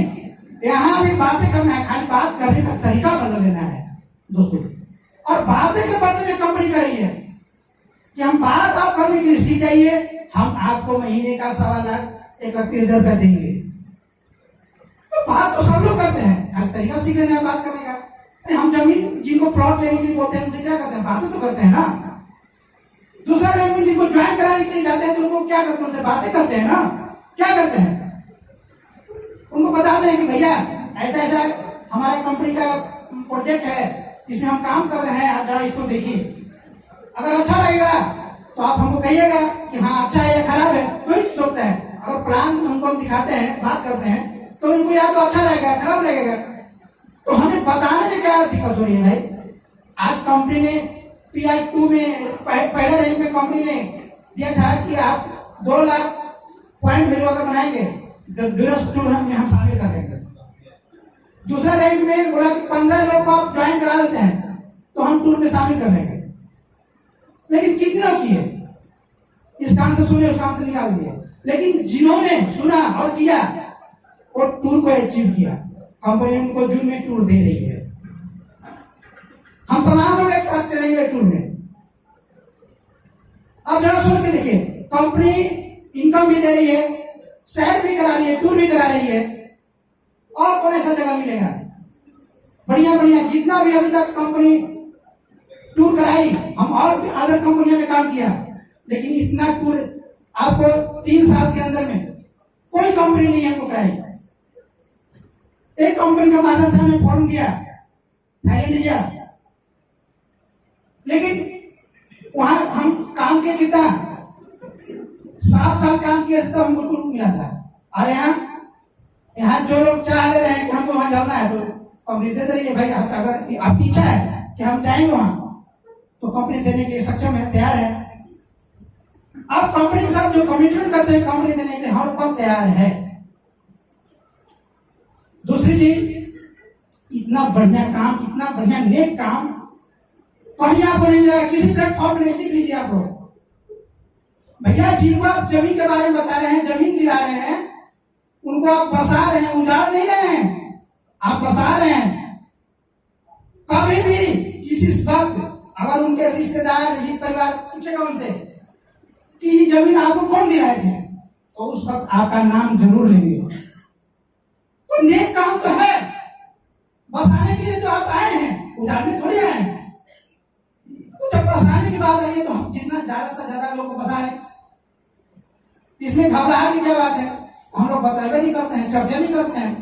यहाँ भी बातें करना है, खाली बात करने का तरीका बदल लेना है दोस्तों। और बातें के बदले में कंपनी कर रही है कि हम बात आप करने के लिए सीख जाइए, हम आपको महीने का 1.25 लाख 31,000 रुपया देंगे। तो बात तो सब लोग करते हैं, खाली तरीका सीख लेना है बात करने का। अरे हम जमीन जिनको प्लॉट लेने के लिए बोलते हैं उनसे क्या करते हैं? बातें तो करते हैं ना। दूसरा रैंक में जिनको ज्वाइन कराने के लिए जाते हैं तो उनको क्या करते हैं? उनसे बातें करते हैं ना। क्या करते हैं? उनको बताते हैं कि भैया ऐसा ऐसा हमारे कंपनी का प्रोजेक्ट है, इसमें हम काम कर रहे हैं, आप जरा इसको देखिए। अगर अच्छा लगेगा तो आप हमको कहिएगा कि हाँ अच्छा है या खराब है, कोई सोचता है। अगर प्लान उनको हम दिखाते हैं, बात करते हैं, तो उनको या तो अच्छा लगेगा खराब लगेगा। तो हमें बताने में क्या दिक्कत हो रही है भाई? आज कंपनी ने PI2 में पहले रैंक में कंपनी ने दिया था कि आप 2 लाख पॉइंट वैल्यू अगर बनाएंगे ड्यूरेस्ट टूर में हम शामिल कर देंगे। दूसरा रैंक में बोला कि 15 लोग को आप ज्वाइन करा देते हैं तो हम टूर में शामिल कर देंगे। लेकिन कितने किए? इस काम से सुने, उस काम से निकाल दिए। लेकिन जिन्होंने सुना और किया वो टूर को अचीव किया। कंपनी उनको जून में टूर दे रही है। हम तमाम लोग एक साथ चलेंगे टूर में। अब जरा सोच के देखिए, कंपनी इनकम भी दे रही है, सैर भी करा रही है, टूर भी करा रही है, और कौन ऐसा जगह मिलेगा? बढ़िया जितना भी अभी तक कंपनी टूर कराई, हम और भी अदर कंपनियों में काम किया, लेकिन इतना टूर आपको 3 साल के अंदर में कोई कंपनी नहीं हमको कराई। एक कंपनी का माध्यम से हमने फॉर्म किया, थाईलैंड गया, लेकिन वहां हम काम के कितना 7 साल काम किया तो हमको टूर मिला था। और यहाँ जो लोग चाह ले रहे हैं कि हमको वहां जाना है तो कंपनी दे रही है। भाई अगर आपकी इच्छा है कि हम जाएंगे वहां तो कंपनी देने के लिए सक्षम है, तैयार है। आप कंपनी के साथ जो कमिटमेंट करते हैं कंपनी देने के लिए हमारे पास तैयार है। दूसरी चीज, इतना बढ़िया काम, इतना बढ़िया नेक काम कहीं आपको नहीं मिलेगा, किसी प्लेटफॉर्म में नहीं। लिख लीजिए आप लोग, भैया जिनको आप जमीन के बारे में बता रहे हैं, जमीन दिला रहे हैं, उनको आप बसा रहे हैं, उजाड़ नहीं रहे हैं, आप बसा रहे हैं। कभी भी किसी वक्त अगर उनके रिश्तेदार, हित परिवार पूछेगा उनसे कि ये जमीन आपको कौन दिलाए थे, तो उस वक्त आपका नाम जरूर लेंगे। तो नेक काम तो है, बसाने के लिए तो आप आए हैं, उजाड़ने थोड़ी आए हैं। की बात आ रही है तो हम जितना ज्यादा से ज्यादा लोग को फंसा रहे हैं। इसमें घबराहट की क्या बात है? हम लोग बतावे नहीं करते हैं, चर्चा नहीं करते हैं,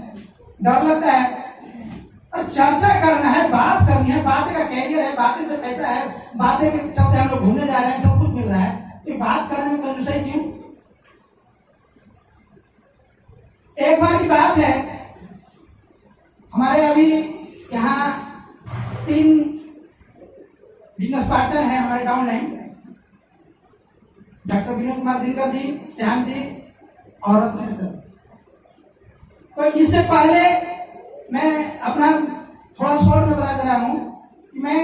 डर लगता है। और चर्चा करना है, बात करनी है, बातें का कैरियर है, बातें से पैसा है, बातें के चलते हम लोग घूमने जा रहे हैं, सब कुछ मिल रहा है, तो बात करने में कंजूसाई क्यों? एक बार की बात है, हमारे अभी यहाँ 3 बिजनेस पार्टनर हैं हमारे down line, doctor Vinod Kumar Dinkar ji, Shyam ji और रत्न सर। तो इससे पहले मैं अपना थोड़ा शॉर्ट में बता दे रहा हूं कि मैं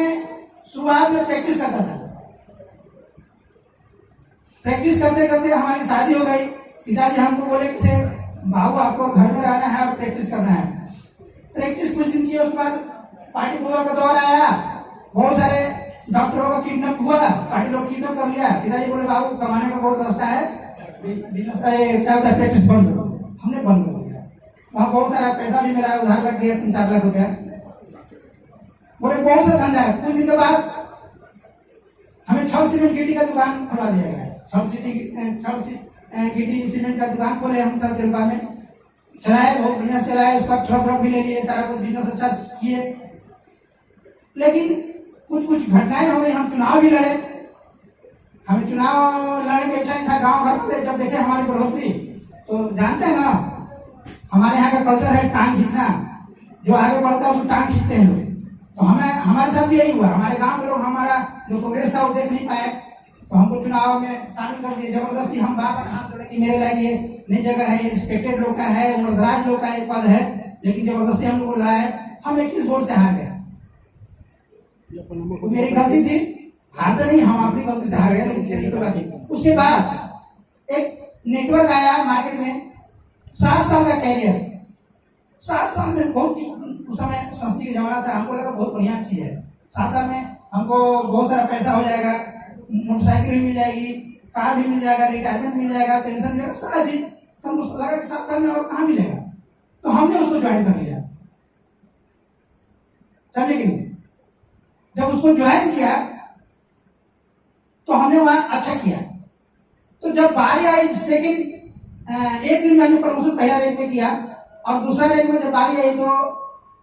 शुरुआत में प्रैक्टिस करता था। प्रैक्टिस करते करते हमारी शादी हो गई। पिताजी हमको बोले कि से बाबू आपको घर में रहना है और प्रैक्टिस करना है। प्रैक्टिस कुछ दिन की, उसके बाद पार्टी पूरा का दौर आया, बहुत सारे डॉक्टरों का किडनैप हुआ, पार्टी लोग किडनैप कर लिया। पिताजी बोले बाबू कमाने का बहुत रास्ता है, क्या होता है प्रैक्टिस बंद करो। हमने बंद कर दिया। वहाँ बहुत सारा पैसा भी मेरा उधार लग गया, 3-4 लाख रुपया। बोले बहुत सा धंधा है। कुछ दिन के बाद हमें छड़ सीमेंट गिट्टी का दुकान खुलवा दिया गया। छड़ गिट्टी सीमेंट का दुकान खोले हम तेलपा में, चलाए, बहुत बढ़िया चलाए। उसका ट्रक भी ले लिए, सारा कुछ बिजनेस अच्छा किए। लेकिन कुछ कुछ घटनाएं हो गई। हम चुनाव भी लड़े, हमें चुनाव लड़ने की इच्छा नहीं था। गांव घर पे जब देखे हमारी बढ़ोतरी, तो जानते हैं ना हमारे यहाँ का कल्चर है टांग खींचना, जो आगे बढ़ता है उसको टांग खींचते हैं लोग। तो हमारे साथ भी यही हुआ। हमारे गांव के लोग हमारा जो कांग्रेस था वो देख नहीं पाए, तो हमको चुनाव में शामिल कर दिए जबरदस्ती। हम बार-बार हाथ जोड़े कि मेरे लायक ये नई जगह है, ये रिस्पेक्टेड लोग का है, उम्रदराज लोग का एक पद है, लेकिन जबरदस्ती हम लोग को लड़ाया। हम 21 वोट से हार गए। मेरी गलती थी, हारते नहीं, हम अपनी गलती से हार गए, लेकिन कोई बात नहीं। उसके बाद एक नेटवर्क आया मार्केट में, 7 साल का कैरियर। 7 साल में बहुत, उस समय सस्ती का जमाना था, हमको लगा बहुत बढ़िया चीज है। 7 साल में हमको बहुत सारा पैसा हो जाएगा, मोटरसाइकिल भी मिल जाएगी, कार भी मिल जाएगा, रिटायरमेंट मिल जाएगा, पेंशन मिलेगा, सारा चीज। तो हमको लगा कि 7 साल में और कहाँ मिलेगा, तो हमने उसको ज्वाइन कर लिया। समझे कि नहीं? जब उसको ज्वाइन किया तो हमने वहां अच्छा किया। तो जब बारी आई सेकंड, एक दिन में हमने प्रमोशन पहला रैंक में किया, और दूसरा रैंक में जब बारी आई तो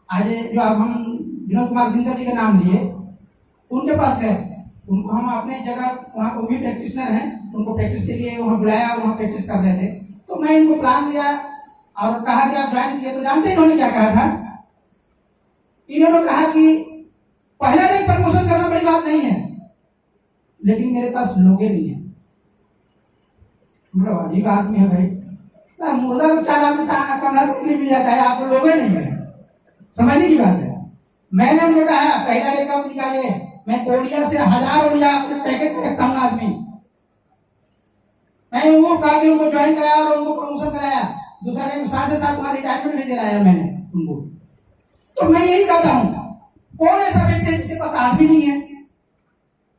आज जो अब हम विनोद कुमार दिनकर जी का नाम लिए, उनके पास गए। उनको हम अपने जगह, वहाँ को भी प्रैक्टिशनर हैं, उनको प्रैक्टिस के लिए वहाँ बुलाया और वहाँ प्रैक्टिस कर रहे थे। तो मैं इनको प्लान दिया और कहा कि आप ज्वाइन किए। तो जानते हैं इन्होंने क्या कहा था? इन्होंने कहा कि पहला रैंक प्रमोशन करना बड़ी बात नहीं है, लेकिन मेरे पास लोग नहीं है। मतलब अजीब आदमी है भाई, मुर्दा को 4 आदमी कंधा के लिए मिल जाता है, आप लोग नहीं है। समझने की बात है। मैंने उनको कहा पहला रैंक आप निकालिए, मैं ओडिया से 1000 ओडिया अपने पैकेट में रखता हूँ आदमी। मैं वो कहा कि उनको ज्वाइन कराया और उनको प्रमोशन कराया। दूसरा रैंक साथ से साथ तुम्हारा रिटायरमेंट भी दिलाया मैंने उनको। तो मैं यही कहता हूँ, कौन ऐसा व्यक्ति है जिसके पास आदमी नहीं है?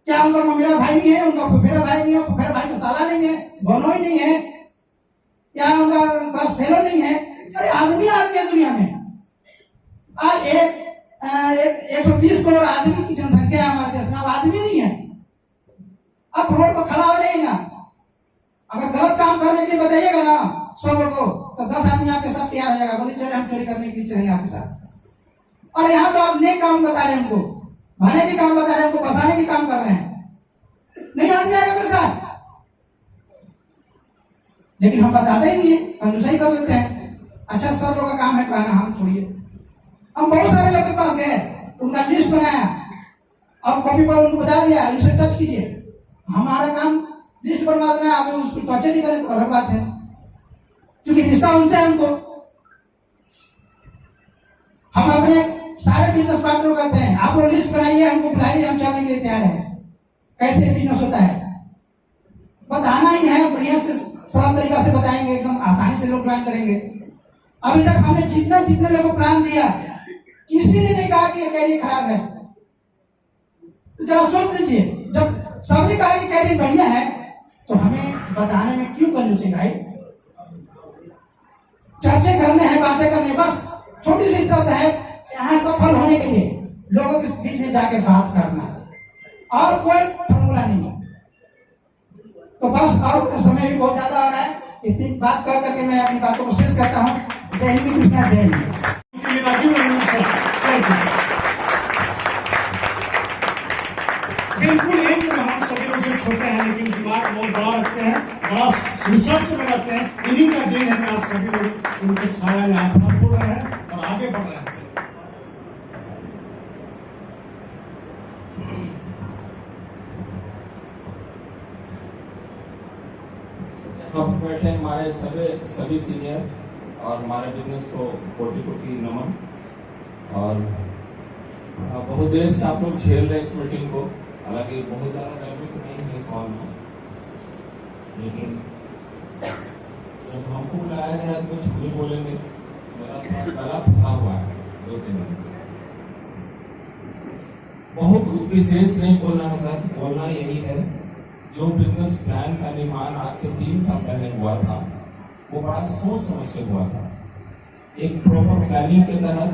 क्या उनका मेरा भाई नहीं है, उनका मेरा भाई नहीं है, मेरा भाई का साला नहीं है, बहनों ही नहीं है, या उनका क्लास फेलो नहीं है? अरे आदमी आदमी है दुनिया में। आज 130 करोड़ आदमी की जनसंख्या है हमारे देश में, अब आदमी नहीं है। अब रोड पर खड़ा हो जाएगा, अगर गलत काम करने के लिए बताइएगा ना 100 लोगों को, तो 10 आदमी आपके साथ तैयार हो जाएगा, बोले चले हम चोरी करने के लिए चलेंगे आपके साथ। और यहाँ तो आप नेक काम बता रहे हैं, हमको भले के काम बता रहे हैं, हमको फंसाने के काम कर रहे हैं। नहीं आदमी आएगा मेरे साथ, लेकिन हम बताते ही नहीं है, कंजूसाई कर लेते हैं। अच्छा सर लोगों का काम है कहना, हम छोड़िए। हम बहुत सारे लोग के पास गए, उनका लिस्ट बनाया और कॉपी पर उनको बता दिया इनसे टच कीजिए। हमारा काम लिस्ट बनवा देना, आप उसको टच नहीं करें तो अलग बात है, क्योंकि रिश्ता उनसे है। हमको, हम अपने सारे बिजनेस पार्टनर कहते हैं आप लोग लिस्ट बनाइए, हमको बुलाइए, हम चलने के लिए तैयार है। कैसे बिजनेस होता है बताना ही है, बढ़िया से सरल तरीका से बताएंगे, एकदम आसानी से लोग ज्वाइन करेंगे। अभी तक हमने जितने लोगों को प्लान दिया, किसी ने नहीं कहा कि ये कैरियर खराब है। तो जरा सोच लीजिए, जब सबने कहा कि कैरियर बढ़िया है, तो हमें बताने में क्यों कंजूसी भाई? चर्चे करने हैं, बातें करने, बस छोटी सी शर्त है यहाँ सफल होने के लिए लोगों के बीच में जाके बात करना। और कोई फॉर्मूला नहीं है। तो बस, और समय भी बहुत ज्यादा आ रहा है, इतनी बात कर करके मैं अपनी बातों को शेष करता हूँ। जय हिंद कृष्णा, जय हिंद। बिल्कुल एक हम सभी लोग से छोटे हैं, लेकिन दिमाग बहुत बड़ा रखते हैं, बड़ा रिसर्च में रहते हैं। इन्हीं का दिन है कि आज सभी लोग उनके छाया में हाथ बोल रहे हैं और आगे बढ़ रहे हैं। हम बैठे हमारे सभी सीनियर और हमारे बिजनेस को कोटि नमन। और बहुत देर से आप लोग झेल रहे हैं इस मीटिंग को, हालांकि बहुत ज़्यादा गर्मी तो नहीं है इस हॉल में, लेकिन जब हमको बुलाया गया तो कुछ नहीं बोलेंगे। मेरा थोड़ा गला फंसा हुआ है 2-3 दिन से। बहुत विशेष नहीं बोलना है सर, बोलना यही है जो बिजनेस प्लान का निर्माण आज से 3 साल पहले हुआ था, वो बड़ा सोच समझ के हुआ था, एक प्रॉपर प्लानिंग के तहत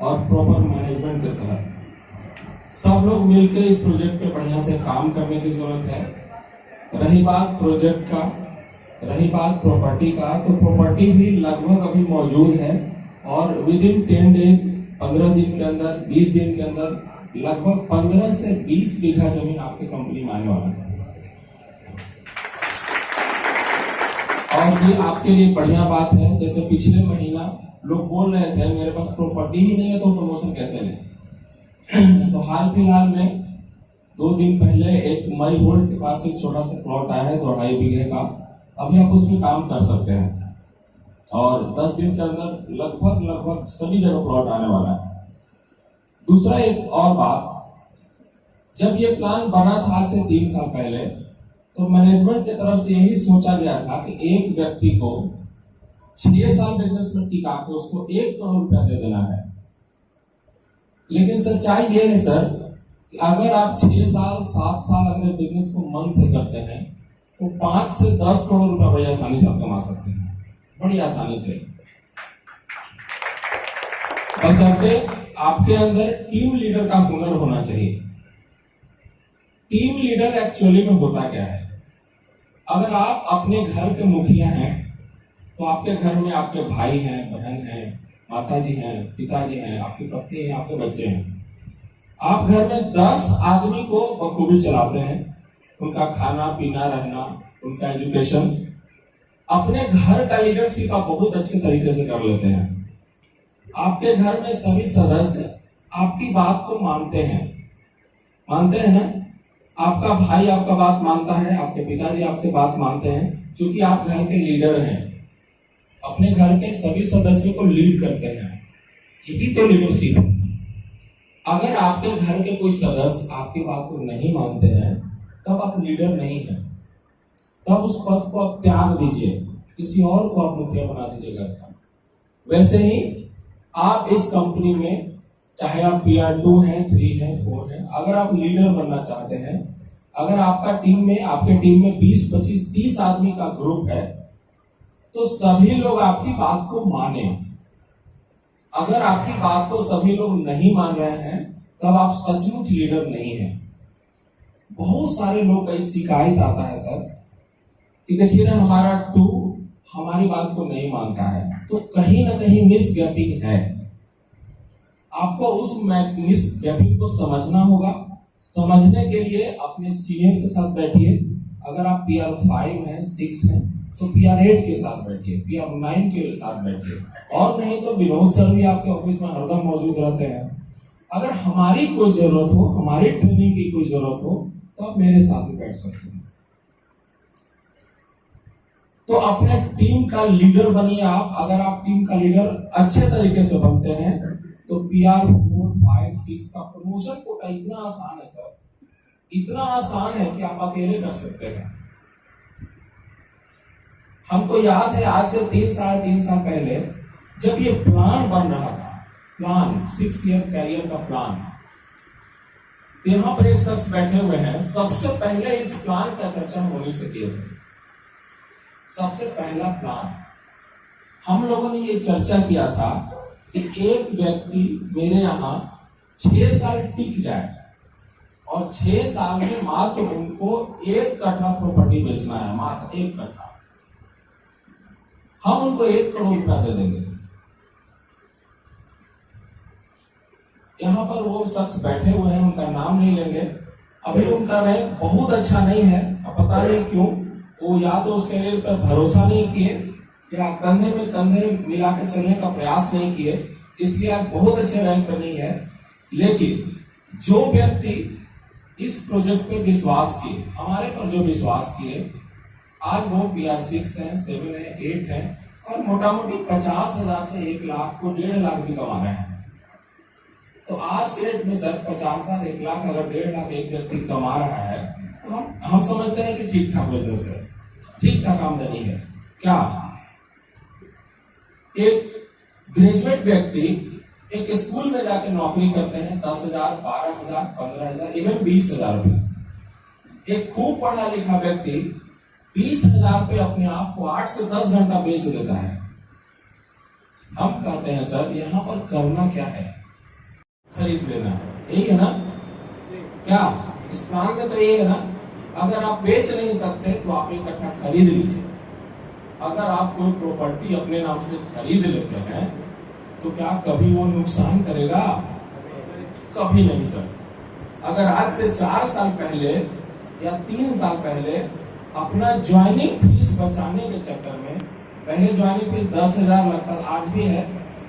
और प्रॉपर मैनेजमेंट के तहत। सब लोग मिलकर इस प्रोजेक्ट पे बढ़िया से काम करने की जरूरत है। रही बात प्रोजेक्ट का, रही बात प्रॉपर्टी का, तो प्रॉपर्टी भी लगभग अभी मौजूद है और विद इन 10 डेज 15 दिन के अंदर, 20 दिन के अंदर लगभग 15 से 20 बीघा जमीन आपकी कंपनी में आने वाला है। और ये आपके लिए बढ़िया बात है। जैसे पिछले महीना लोग बोल रहे थे मेरे पास प्रॉपर्टी ही नहीं है तो प्रमोशन कैसे लें। तो हाल फिलहाल में 2 दिन पहले एक मई होल्ड के पास एक छोटा सा प्लॉट आया है 2.5 बीघे का। अभी आप उसमें काम कर सकते हैं और 10 दिन के अंदर लगभग सभी जगह प्लॉट आने वाला है। दूसरा एक और बात, जब ये प्लान बना था आज से 3 साल पहले, तो मैनेजमेंट की तरफ से यही सोचा गया था कि एक व्यक्ति को 6 साल बिजनेस में टिका के उसको 1 करोड़ रुपया दे देना है। लेकिन सच्चाई ये है सर कि अगर आप 6 साल 7 साल अगर बिजनेस को मन से करते हैं तो 5 से 10 करोड़ रुपया बड़ी आसानी से आप कमा सकते हैं, बड़ी आसानी से। बशर्ते आपके अंदर टीम लीडर का हुनर होना चाहिए। टीम लीडर एक्चुअली में होता क्या है? अगर आप अपने घर के मुखिया हैं तो आपके घर में आपके भाई हैं, बहन हैं, माताजी हैं, पिताजी हैं, आपकी पत्नी है, आपके बच्चे हैं। आप घर में 10 आदमी को बखूबी चलाते हैं, उनका खाना पीना रहना, उनका एजुकेशन। अपने घर का लीडरशिप आप बहुत अच्छे तरीके से कर लेते हैं। आपके घर में सभी सदस्य आपकी बात को मानते हैं ना। आपका भाई आपका बात मानता है, आपके पिताजी आपके बात मानते हैं, क्योंकि आप घर के लीडर हैं, अपने घर के सभी सदस्यों को लीड करते हैं। यही तो लीडरशिप है। अगर आपके घर के कोई सदस्य आपकी बात को नहीं मानते हैं तब आप लीडर नहीं हैं। तब उस पद को आप त्याग दीजिए, किसी और को आप मुखिया बना दीजिए घर का। वैसे ही आप इस कंपनी में, चाहे आप PR2 हैं, 3 हैं, 4 हैं, अगर आप लीडर बनना चाहते हैं, अगर आपके टीम में 20, 25, 30 आदमी का ग्रुप है, तो सभी लोग आपकी बात को माने। अगर आपकी बात को सभी लोग नहीं मान रहे हैं तब आप सचमुच लीडर नहीं हैं। बहुत सारे लोग का शिकायत आता है सर कि देखिए ना हमारा 2 हमारी बात को नहीं मानता है, तो कहीं ना कहीं मिसगैपिंग है। आपको उस मिसगैपिंग को समझना होगा। समझने के लिए अपने सीनियर के साथ बैठिए। अगर आप PR5 हैं, 6 हैं, तो PR8 के साथ बैठिए, PR9 के साथ बैठिए। और नहीं तो विनोद सर भी आपके ऑफिस में हरदम मौजूद रहते हैं। अगर हमारी कोई जरूरत हो, हमारी ट्रेनिंग की कोई जरूरत हो, तो आप मेरे साथ भी बैठ सकते हैं। तो अपने टीम का लीडर बनिए आप। अगर आप टीम का लीडर अच्छे तरीके से बनते हैं तो PR4, 5, 6 का प्रमोशन कोटा इतना आसान है सर, इतना आसान है कि आप अकेले कर सकते हैं। हमको याद है आज से 3-3.5 साल पहले जब ये प्लान बन रहा था, प्लान 6 ईयर कैरियर का प्लान, तो यहां पर एक शख्स बैठे हुए हैं, सबसे पहले इस प्लान का चर्चा हम उन्हीं से किए थे। सबसे पहला प्लान हम लोगों ने ये चर्चा किया था कि एक व्यक्ति मेरे यहाँ 6 साल टिक जाए और 6 साल में मात्र उनको 1 कट्ठा प्रॉपर्टी बेचना है, मात्र 1 कट्ठा। हम उनको 1 करोड़ रुपया दे देंगे। यहाँ पर वो शख्स बैठे हुए हैं, उनका नाम नहीं लेंगे। अभी उनका रैंक बहुत अच्छा नहीं है, अब पता नहीं क्यों, वो या तो उस कैरियर पर भरोसा नहीं किए या कंधे में कंधे मिला के चलने का प्रयास नहीं किए, इसलिए आज बहुत अच्छे रैंक पर नहीं है। लेकिन जो व्यक्ति इस प्रोजेक्ट पे विश्वास किए, हमारे पर जो विश्वास किए, आज वो PR6 है, 7 है, 8 है और मोटा मोटी 50,000 से 1 लाख को 1.5 लाख भी कमा रहे हैं। तो आज के डेट में सर 50,000 1 लाख अगर 1.5 लाख एक व्यक्ति कमा रहा है तो हम समझते हैं कि ठीक ठाक बिजनेस है, ठीक ठाक आमदनी है। क्या एक ग्रेजुएट व्यक्ति एक स्कूल में जाके नौकरी करते हैं 10,000, 12,000, 15,000, इवन 20,000 रुपये। एक खूब पढ़ा लिखा व्यक्ति 20,000 पे अपने आप को 8 से 10 घंटा बेच देता है। हम कहते हैं सर यहाँ पर करना क्या है, खरीद लेना है, यही है ना? क्या इस प्लान में तो ये है ना, अगर आप बेच नहीं सकते तो आप 1 कट्ठा खरीद लीजिए। अगर आप कोई प्रॉपर्टी अपने नाम से खरीद लेते हैं तो क्या कभी वो नुकसान करेगा? कभी नहीं सर। अगर आज से 4 साल पहले या 3 साल पहले अपना ज्वाइनिंग फीस बचाने के चक्कर में, पहले ज्वाइनिंग फीस 10,000 लगता, आज भी है,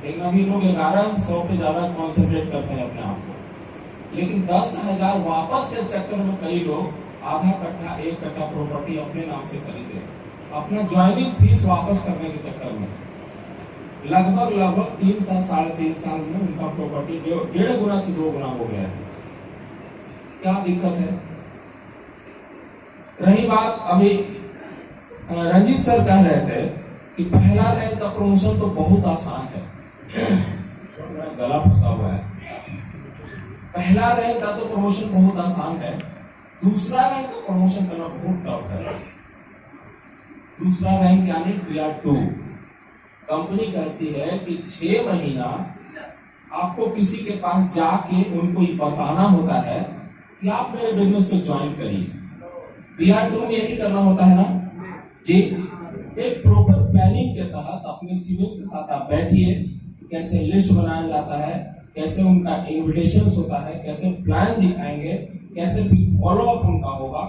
लेकिन अभी लोग 1100 पे ज्यादा कॉन्सेंट्रेट करते हैं अपने आप को। लेकिन 10,000 वापस के चक्कर में कई लोग आधा कट्ठा 1 कट्ठा प्रॉपर्टी अपने नाम से खरीदे, अपना ज्वाइनिंग फीस वापस करने के चक्कर में लगभग 3 साल 3.5 साल में उनका प्रॉपर्टी 1.5 गुना से 2 गुना हो गया है। क्या दिक्कत है? रही बात, अभी रंजीत सर कह रहे थे कि पहला रैंक का प्रमोशन तो बहुत आसान है। गला फंसा हुआ है। पहला रैंक का तो प्रमोशन बहुत आसान है, दूसरा रैंक का प्रमोशन करना बहुत टफ है। दूसरा रैंक यानी PR2। कंपनी कहती है कि 6 महीना आपको किसी के पास जाके उनको ये बताना होता है कि आप मेरे बिजनेस को ज्वाइन करिए। PR2 में यही करना होता है ना जी। एक प्रॉपर प्लानिंग के तहत अपने सीनियर के साथ आप बैठिए, कैसे लिस्ट बनाया जाता है, कैसे उनका इन्विटेशन होता है, कैसे प्लान दिखाएंगे, कैसे फॉलो अप उनका होगा।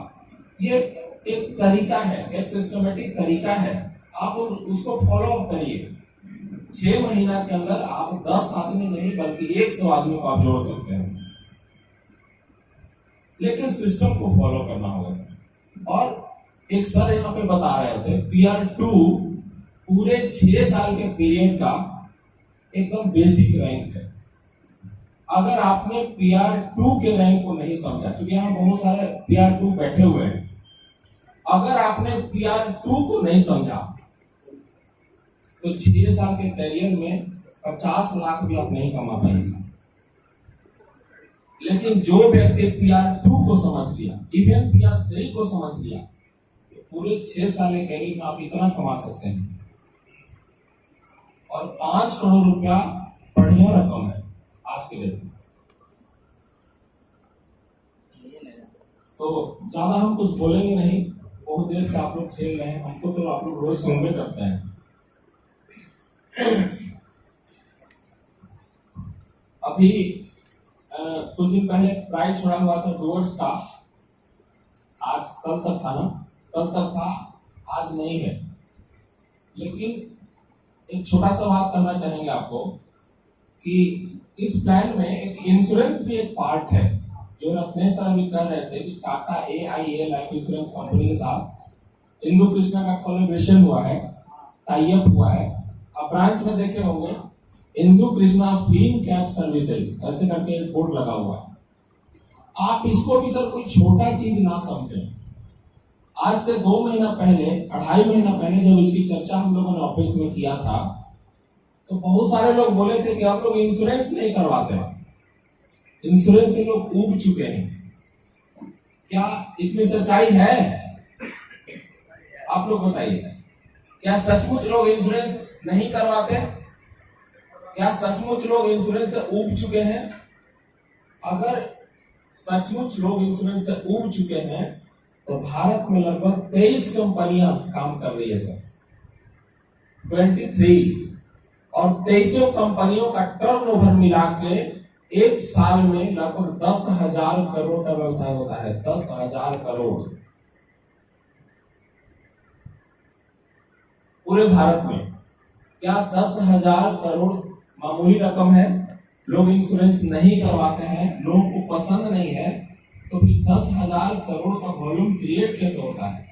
ये एक तरीका है, एक सिस्टमेटिक तरीका है, आप उसको फॉलो अप करिए। 6 महीना के अंदर आप 10 आदमी नहीं बल्कि 100 आदमी को आप जोड़ सकते हैं, लेकिन सिस्टम को फॉलो करना होगा सर। और एक सर यहाँ पे बता रहे थे PR2 पूरे 6 साल के पीरियड का एकदम बेसिक रैंक है। अगर आपने PR2 के रैंक को नहीं समझा, क्योंकि यहाँ बहुत सारे PR2 बैठे हुए हैं, अगर आपने PR2 को नहीं समझा तो 6 साल के करियर में 50 लाख भी आप नहीं कमा पाएंगे। लेकिन जो व्यक्ति PR2 को समझ लिया, इवन PR3 को समझ लिया, पूरे 6 साल के करियर में आप इतना कमा सकते हैं। और 5 करोड़ रुपया बढ़िया रकम है आज के डेट में। तो ज्यादा हम कुछ बोलेंगे नहीं, बहुत देर से आप लोग खेल रहे हैं, हमको तो आप लोग रोज सुनबे करते हैं। अभी कुछ दिन पहले प्राइज छोड़ा हुआ था डूअर्स का, आज कल तक था ना, कल तक था, आज नहीं है। लेकिन एक छोटा सा बात करना चाहेंगे आपको कि इस प्लान में एक इंश्योरेंस भी एक पार्ट है। जो रत्नेश सर भी कह रहे थे कि Tata AIA life insurance company के साथ इंदु कृष्णा का कोलैबोरेशन हुआ है, टाई अप हुआ है। आप ब्रांच में देखे होंगे Indu Krishna fin cap services ऐसे करके एक बोर्ड लगा हुआ है। आप इसको भी सर कोई छोटा चीज ना समझें। आज से 2 महीना पहले, 2.5 महीना पहले जब इसकी चर्चा हम लोगों ने ऑफिस में किया था तो बहुत सारे लोग बोले थे कि आप लोग इंश्योरेंस नहीं करवाते, इंश्योरेंस से लोग ऊब चुके हैं। क्या इसमें सच्चाई है? आप लोग बताइए, क्या सचमुच लोग इंश्योरेंस नहीं करवाते? क्या सचमुच लोग इंश्योरेंस से ऊब चुके हैं? अगर सचमुच लोग इंश्योरेंस से ऊब चुके हैं, तो भारत में लगभग 23 कंपनियां काम कर रही है सर, 23, और 23 कंपनियों का टर्नओवर मिला के एक साल में लगभग 10,000 करोड़ का व्यवसाय होता है। 10,000 करोड़ पूरे भारत में। क्या 10,000 करोड़ मामूली रकम है? लोग इंश्योरेंस नहीं करवाते हैं, लोगों को पसंद नहीं है, तो फिर 10,000 करोड़ का वॉल्यूम क्रिएट कैसे होता है?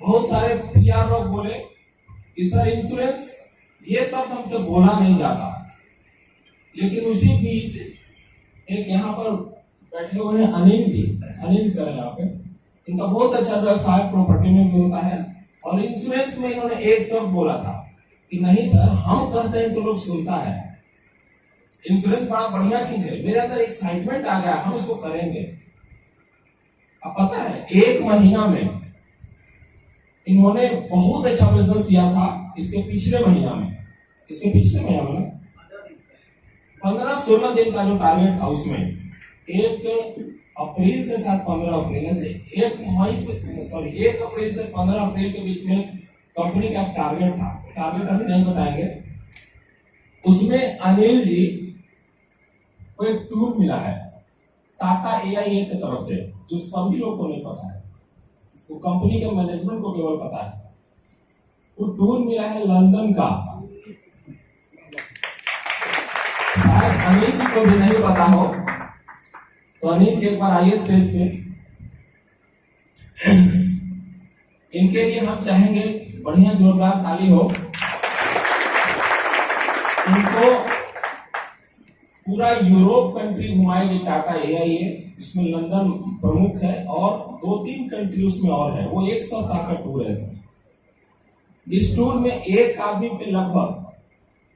बहुत सारे पीआर लोग बोले कि सर इंश्योरेंस, ये शब्द हमसे बोला नहीं जाता, लेकिन उसी बीच एक यहाँ पर बैठे हुए हैं अनिल जी, अनिल सर यहाँ पे, इनका बहुत अच्छा व्यवसाय प्रॉपर्टी में भी होता है, और इंश्योरेंस में इन्होंने एक शब्द बोला था कि नहीं सर, हम कहते हैं तो लोग सुनता है, इंश्योरेंस बड़ा बढ़िया चीज है, मेरे अंदर एक्साइटमेंट आ गया, हम इसको करेंगे। अब पता है 1 महीना में इन्होंने बहुत अच्छा बिजनेस किया था। इसके पिछले महीना में 15-16 दिन का जो टारगेट था, उसमें 1 अप्रैल से शायद 15 अप्रैल से 1 अप्रैल से 15 अप्रैल के बीच में कंपनी का टारगेट था, टारगेट अभी नहीं बताएंगे। उसमें अनिल जी को एक टूर मिला है टाटा AIA की तरफ से, जो सभी लोग को नहीं पता है, वो कंपनी के मैनेजमेंट को केवल पता है। वो टूर मिला है लंदन का, शायद अनिल जी को भी नहीं पता हो, तो अनिल जी एक बार आइए स्टेज पे। इनके लिए हम चाहेंगे बढ़िया जोरदार ताली हो। इनको पूरा यूरोप कंट्री घुमाएगी टाटा AIA, इसमें लंदन प्रमुख है और 2-3 कंट्री उसमें और है। वो 1 सप्ताह का टूर है सर। इस टूर में एक आदमी पे लगभग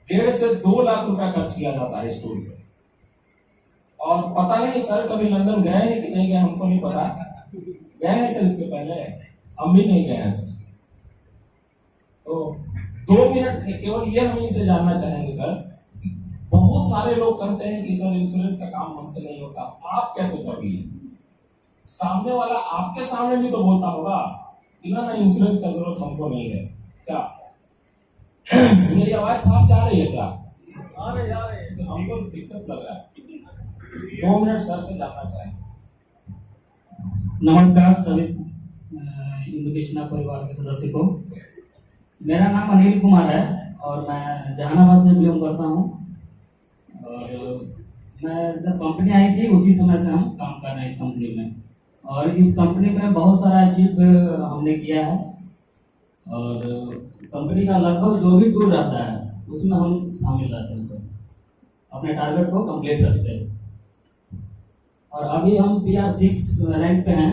1.5 से 2 लाख रुपया खर्च किया जाता है इस टूर पे। और पता नहीं सर कभी लंदन गए हैं कि नहीं गए, हमको नहीं पता। गए हैं सर इसके पहले? हम भी नहीं गए हैं सर। तो 2 मिनट केवल ये हम इनसे जानना चाहेंगे सर। बहुत सारे लोग कहते हैं कि सर इंश्योरेंस का काम हमसे नहीं होता, आप कैसे कर लिए? सामने वाला आपके सामने भी तो बोलता होगा कि ना इंश्योरेंस का जरूरत हमको नहीं है। क्या मेरी आवाज साफ जा रही है क्या? आ रही है। हमको दिक्कत लग रहा है। 2 मिनट सर से जानना चाहेंगे। नमस्कार सभी हिंदू कृष्णा परिवार के सदस्य को। मेरा नाम अनिल कुमार है और मैं जहानाबाद से बिलोंग करता हूँ। और मैं जब कंपनी आई थी उसी समय से हम काम कर रहे हैं इस कंपनी में, और इस कंपनी में बहुत सारा अचीव हमने किया है। और कंपनी का लगभग जो भी टूर रहता है उसमें हम शामिल रहते हैं सर, अपने टारगेट को कंप्लीट करते हैं। और अभी हम PR6 रैंक पे हैं।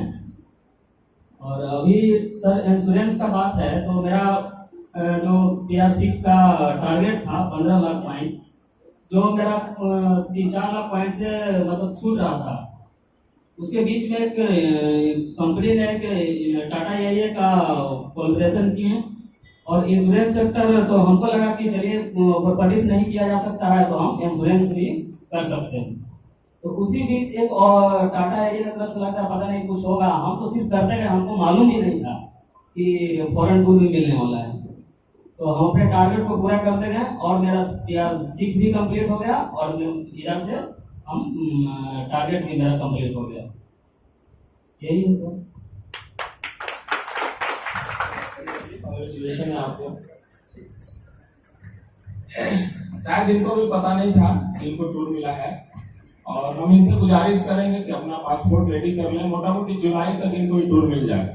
और अभी सर इंश्योरेंस का बात है तो मेरा जो PR6 का टारगेट था 15 लाख पॉइंट, जो मेरा 3-4 लाख पॉइंट से मतलब छूट रहा था, उसके बीच में एक कंपनी ने एक टाटा AIA का कोलैबोरेशन किए और इंश्योरेंस सेक्टर, तो हमको लगा कि चलिए प्रॉपर्टी से नहीं किया जा सकता है तो हम इंश्योरेंस भी कर सकते हैं। तो उसी बीच एक और टाटा AIA की तरफ से लगता है पता नहीं कुछ होगा, हम तो सिर्फ करते गए, हमको मालूम ही नहीं था कि फॉरेन टूर भी मिलने वाला है। तो हम अपने टारगेट को पूरा करते गए और मेरा PR6 भी कंप्लीट हो गया और इधर से हम टारगेट भी मेरा कंप्लीट हो गया। यही है सर। कांग्रेचुलेशन है आपको। शायद इनको भी पता नहीं था कि इनको टूर मिला है, और हम इनसे गुजारिश करेंगे कि अपना पासपोर्ट रेडी कर लें, मोटा मोटी जुलाई तक इनको ये टूर मिल जाए।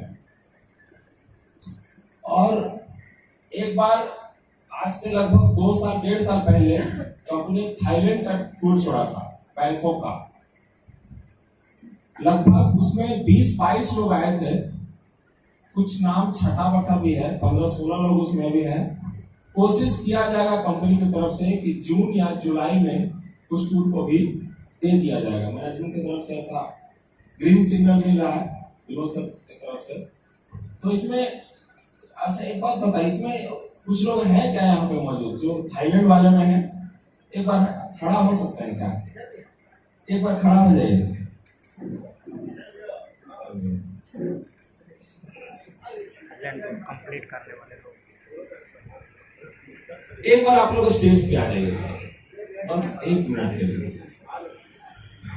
और एक बार आज से लगभग 1.5 साल पहले कंपनी थाईलैंड का टूर छोड़ा था, बैंकॉक का। लगभग उसमें 20-22 लोग आए थे, कुछ नाम छठा बटा भी है, 15-16 लोग उसमें भी है। कोशिश किया जाएगा कंपनी की तरफ से कि जून या जुलाई में उस टूर को भी दे दिया जाएगा। मैनेजमेंट की तरफ से ऐसा ग्रीन सिग्नल मिल रहा है विनोद सर की तरफ से। तो इसमें अच्छा एक बात बताइए, इसमें कुछ लोग हैं क्या यहाँ पे मौजूद जो थाईलैंड वाले में हैं? एक बार खड़ा हो सकता है क्या? एक बार खड़ा हो जाइए। कंप्लीट करने वाले लोग एक बार आप लोग स्टेज पे आ जाइए सर, बस 1 मिनट के लिए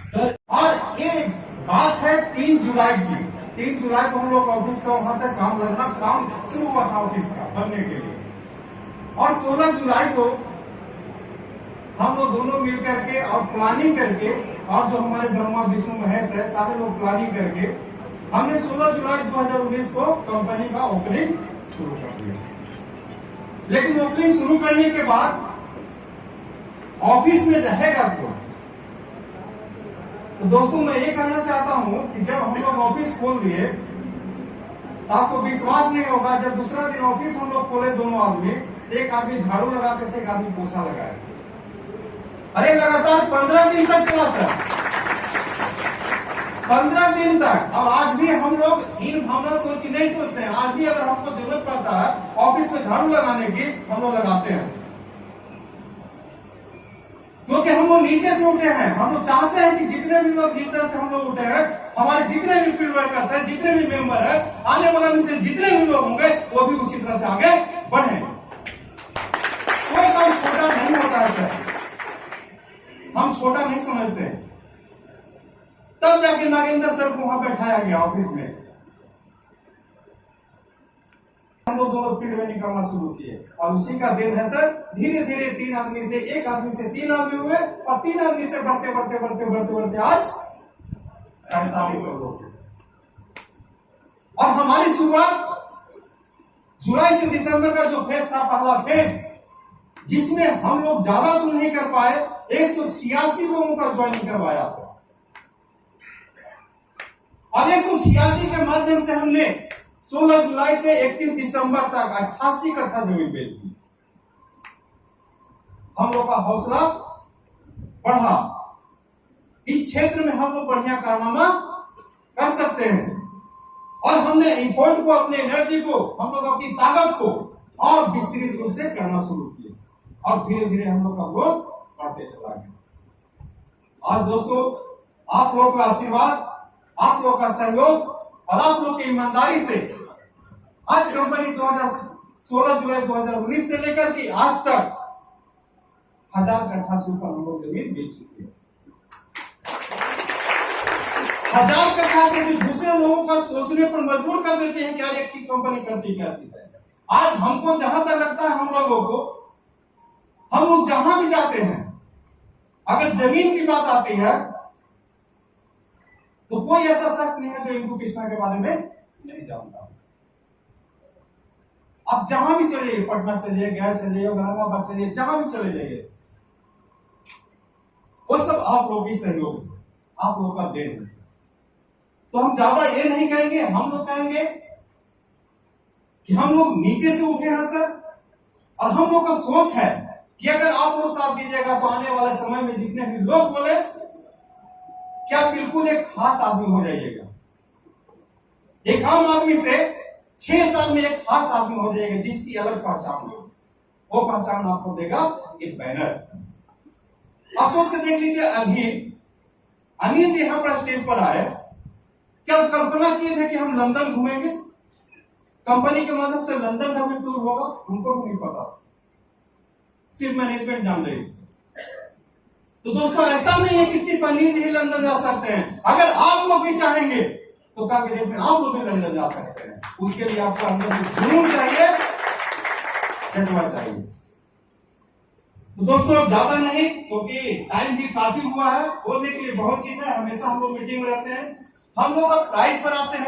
सर। और ये बात है 3 जुलाई की। 3 जुलाई को हम लोग ऑफिस का वहां से काम लगना, काम शुरू हुआ था ऑफिस का बनने के लिए। और 16 जुलाई को हम लोग दोनों मिल करके और प्लानिंग करके, और जो हमारे ब्रह्मा विष्णु महेश है, सारे लोग प्लानिंग करके हमने 16 जुलाई 2019 को कंपनी का ओपनिंग शुरू कर दिया। लेकिन ओपनिंग शुरू करने के बाद ऑफिस में रहेगा कौन? तो दोस्तों मैं ये कहना चाहता हूं कि जब हम लोग ऑफिस खोल दिए तो आपको विश्वास नहीं होगा, जब दूसरा दिन ऑफिस हम लोग खोले दोनों आदमी, एक आदमी झाड़ू लगाते थे, एक आदमी पोछा लगाए। अरे लगातार 15 दिन तक चला सर, 15 दिन तक। अब आज भी हम लोग इन भावना नहीं सोचते हैं। आज भी अगर हमको जरूरत पड़ता है ऑफिस में झाड़ू लगाने की, हम लोग लगाते हैं, क्योंकि हम लोग नीचे से उठे हैं। हम लोग चाहते हैं कि जितने भी लोग जिस तरह से हम लोग उठे हैं, हमारे जितने भी फील्ड वर्कर्स हैं, जितने भी मेंबर हैं, आने वाले में से जितने भी लोग होंगे वो भी उसी तरह से आगे बढ़े। कोई काम छोटा नहीं होता है सर, हम छोटा नहीं समझते हैं। तब जाके नागेंद्र सर को वहां बैठाया गया ऑफिस में। हम लोग दोनों फील्ड में निकलना शुरू किए और उसी का दिन है सर, धीरे धीरे 3 आदमी से 1 आदमी से 3 आदमी हुए और 3 आदमी से बढ़ते बढ़ते बढ़ते बढ़ते बढ़ते आज 45 लोग। और हमारी शुरुआत जुलाई से दिसंबर का जो फेज था, पहला फेज, जिसमें हम लोग ज्यादा तो नहीं कर पाए, 186 लोगों का ज्वाइनिंग करवाया सर। और 186 के माध्यम से हमने 16 जुलाई से 31 दिसंबर तक 88 कट्ठा जमीन बेच दी। हम लोग का हौसला बढ़ा। इस क्षेत्र में हम लोग बढ़िया कारनामा कर सकते हैं। और हमने इफोर्ट को, अपने एनर्जी को, हम लोग अपनी ताकत को और विस्तृत रूप से करना शुरू किए और धीरे धीरे हम लोग का ग्रोथ बढ़ते चला गया। आज दोस्तों आप लोगों का आशीर्वाद, आप लोग का सहयोग और आप लोग की ईमानदारी से आज कंपनी 16 जुलाई 2019 से लेकर के आज तक 1000 कट्ठा से ऊपर हम लोग जमीन बेच चुके हैं। 1000 कट्ठा से जो दूसरे लोगों का सोचने पर मजबूर कर देते हैं क्या एक की कंपनी करती क्या चीज है। आज हमको जहां तक लगता है, हम लोगों को, हम लोग जहां भी जाते हैं, अगर जमीन की बात आती है तो कोई ऐसा शख्स नहीं है जो इंदु कृष्णा के बारे में नहीं जानता। आप जहां भी चलिए, पटना चलिए, गया चलिए, औरंगाबाद चलिए, जहां भी चले जाइए, वो सब आप लोग की सहयोग है, आप लोग का देन है। तो हम ज्यादा ये नहीं कहेंगे, हम लोग कहेंगे कि हम लोग नीचे से उठे हैं सर, और हम लोग का सोच है कि अगर आप लोग साथ दीजिएगा तो आने वाले समय में जितने भी लोग बोले, क्या बिल्कुल एक खास आदमी हो जाइएगा। एक आम आदमी से 6 साल में एक खास आदमी हो जाएगा जिसकी अलग पहचान हो। वो पहचान आपको देगा एक बैनर। आप सोच के देख लीजिए, अभी अनिल यहां पर स्टेज पर आए, क्या कल्पना किए थे कि हम लंदन घूमेंगे? कंपनी के माध्यम से लंदन का भी टूर होगा, उनको भी नहीं पता, सिर्फ मैनेजमेंट जान रही। तो दोस्तों ऐसा नहीं है कि सिर्फ अनिल ही लंदन जा सकते हैं। अगर आप लोग भी चाहेंगे तो कल के डेट में आप लोग भी लंदन जा सकते हैं। उसके लिए आपको अंदर से जुनून चाहिए, जज्बा चाहिए। तो दोस्तों ज्यादा नहीं, क्योंकि टाइम भी काफी हुआ है, बोलने के लिए बहुत चीज है। हमेशा हम लोग मीटिंग में रहते हैं, हम लोग अब प्राइस पर आते हैं।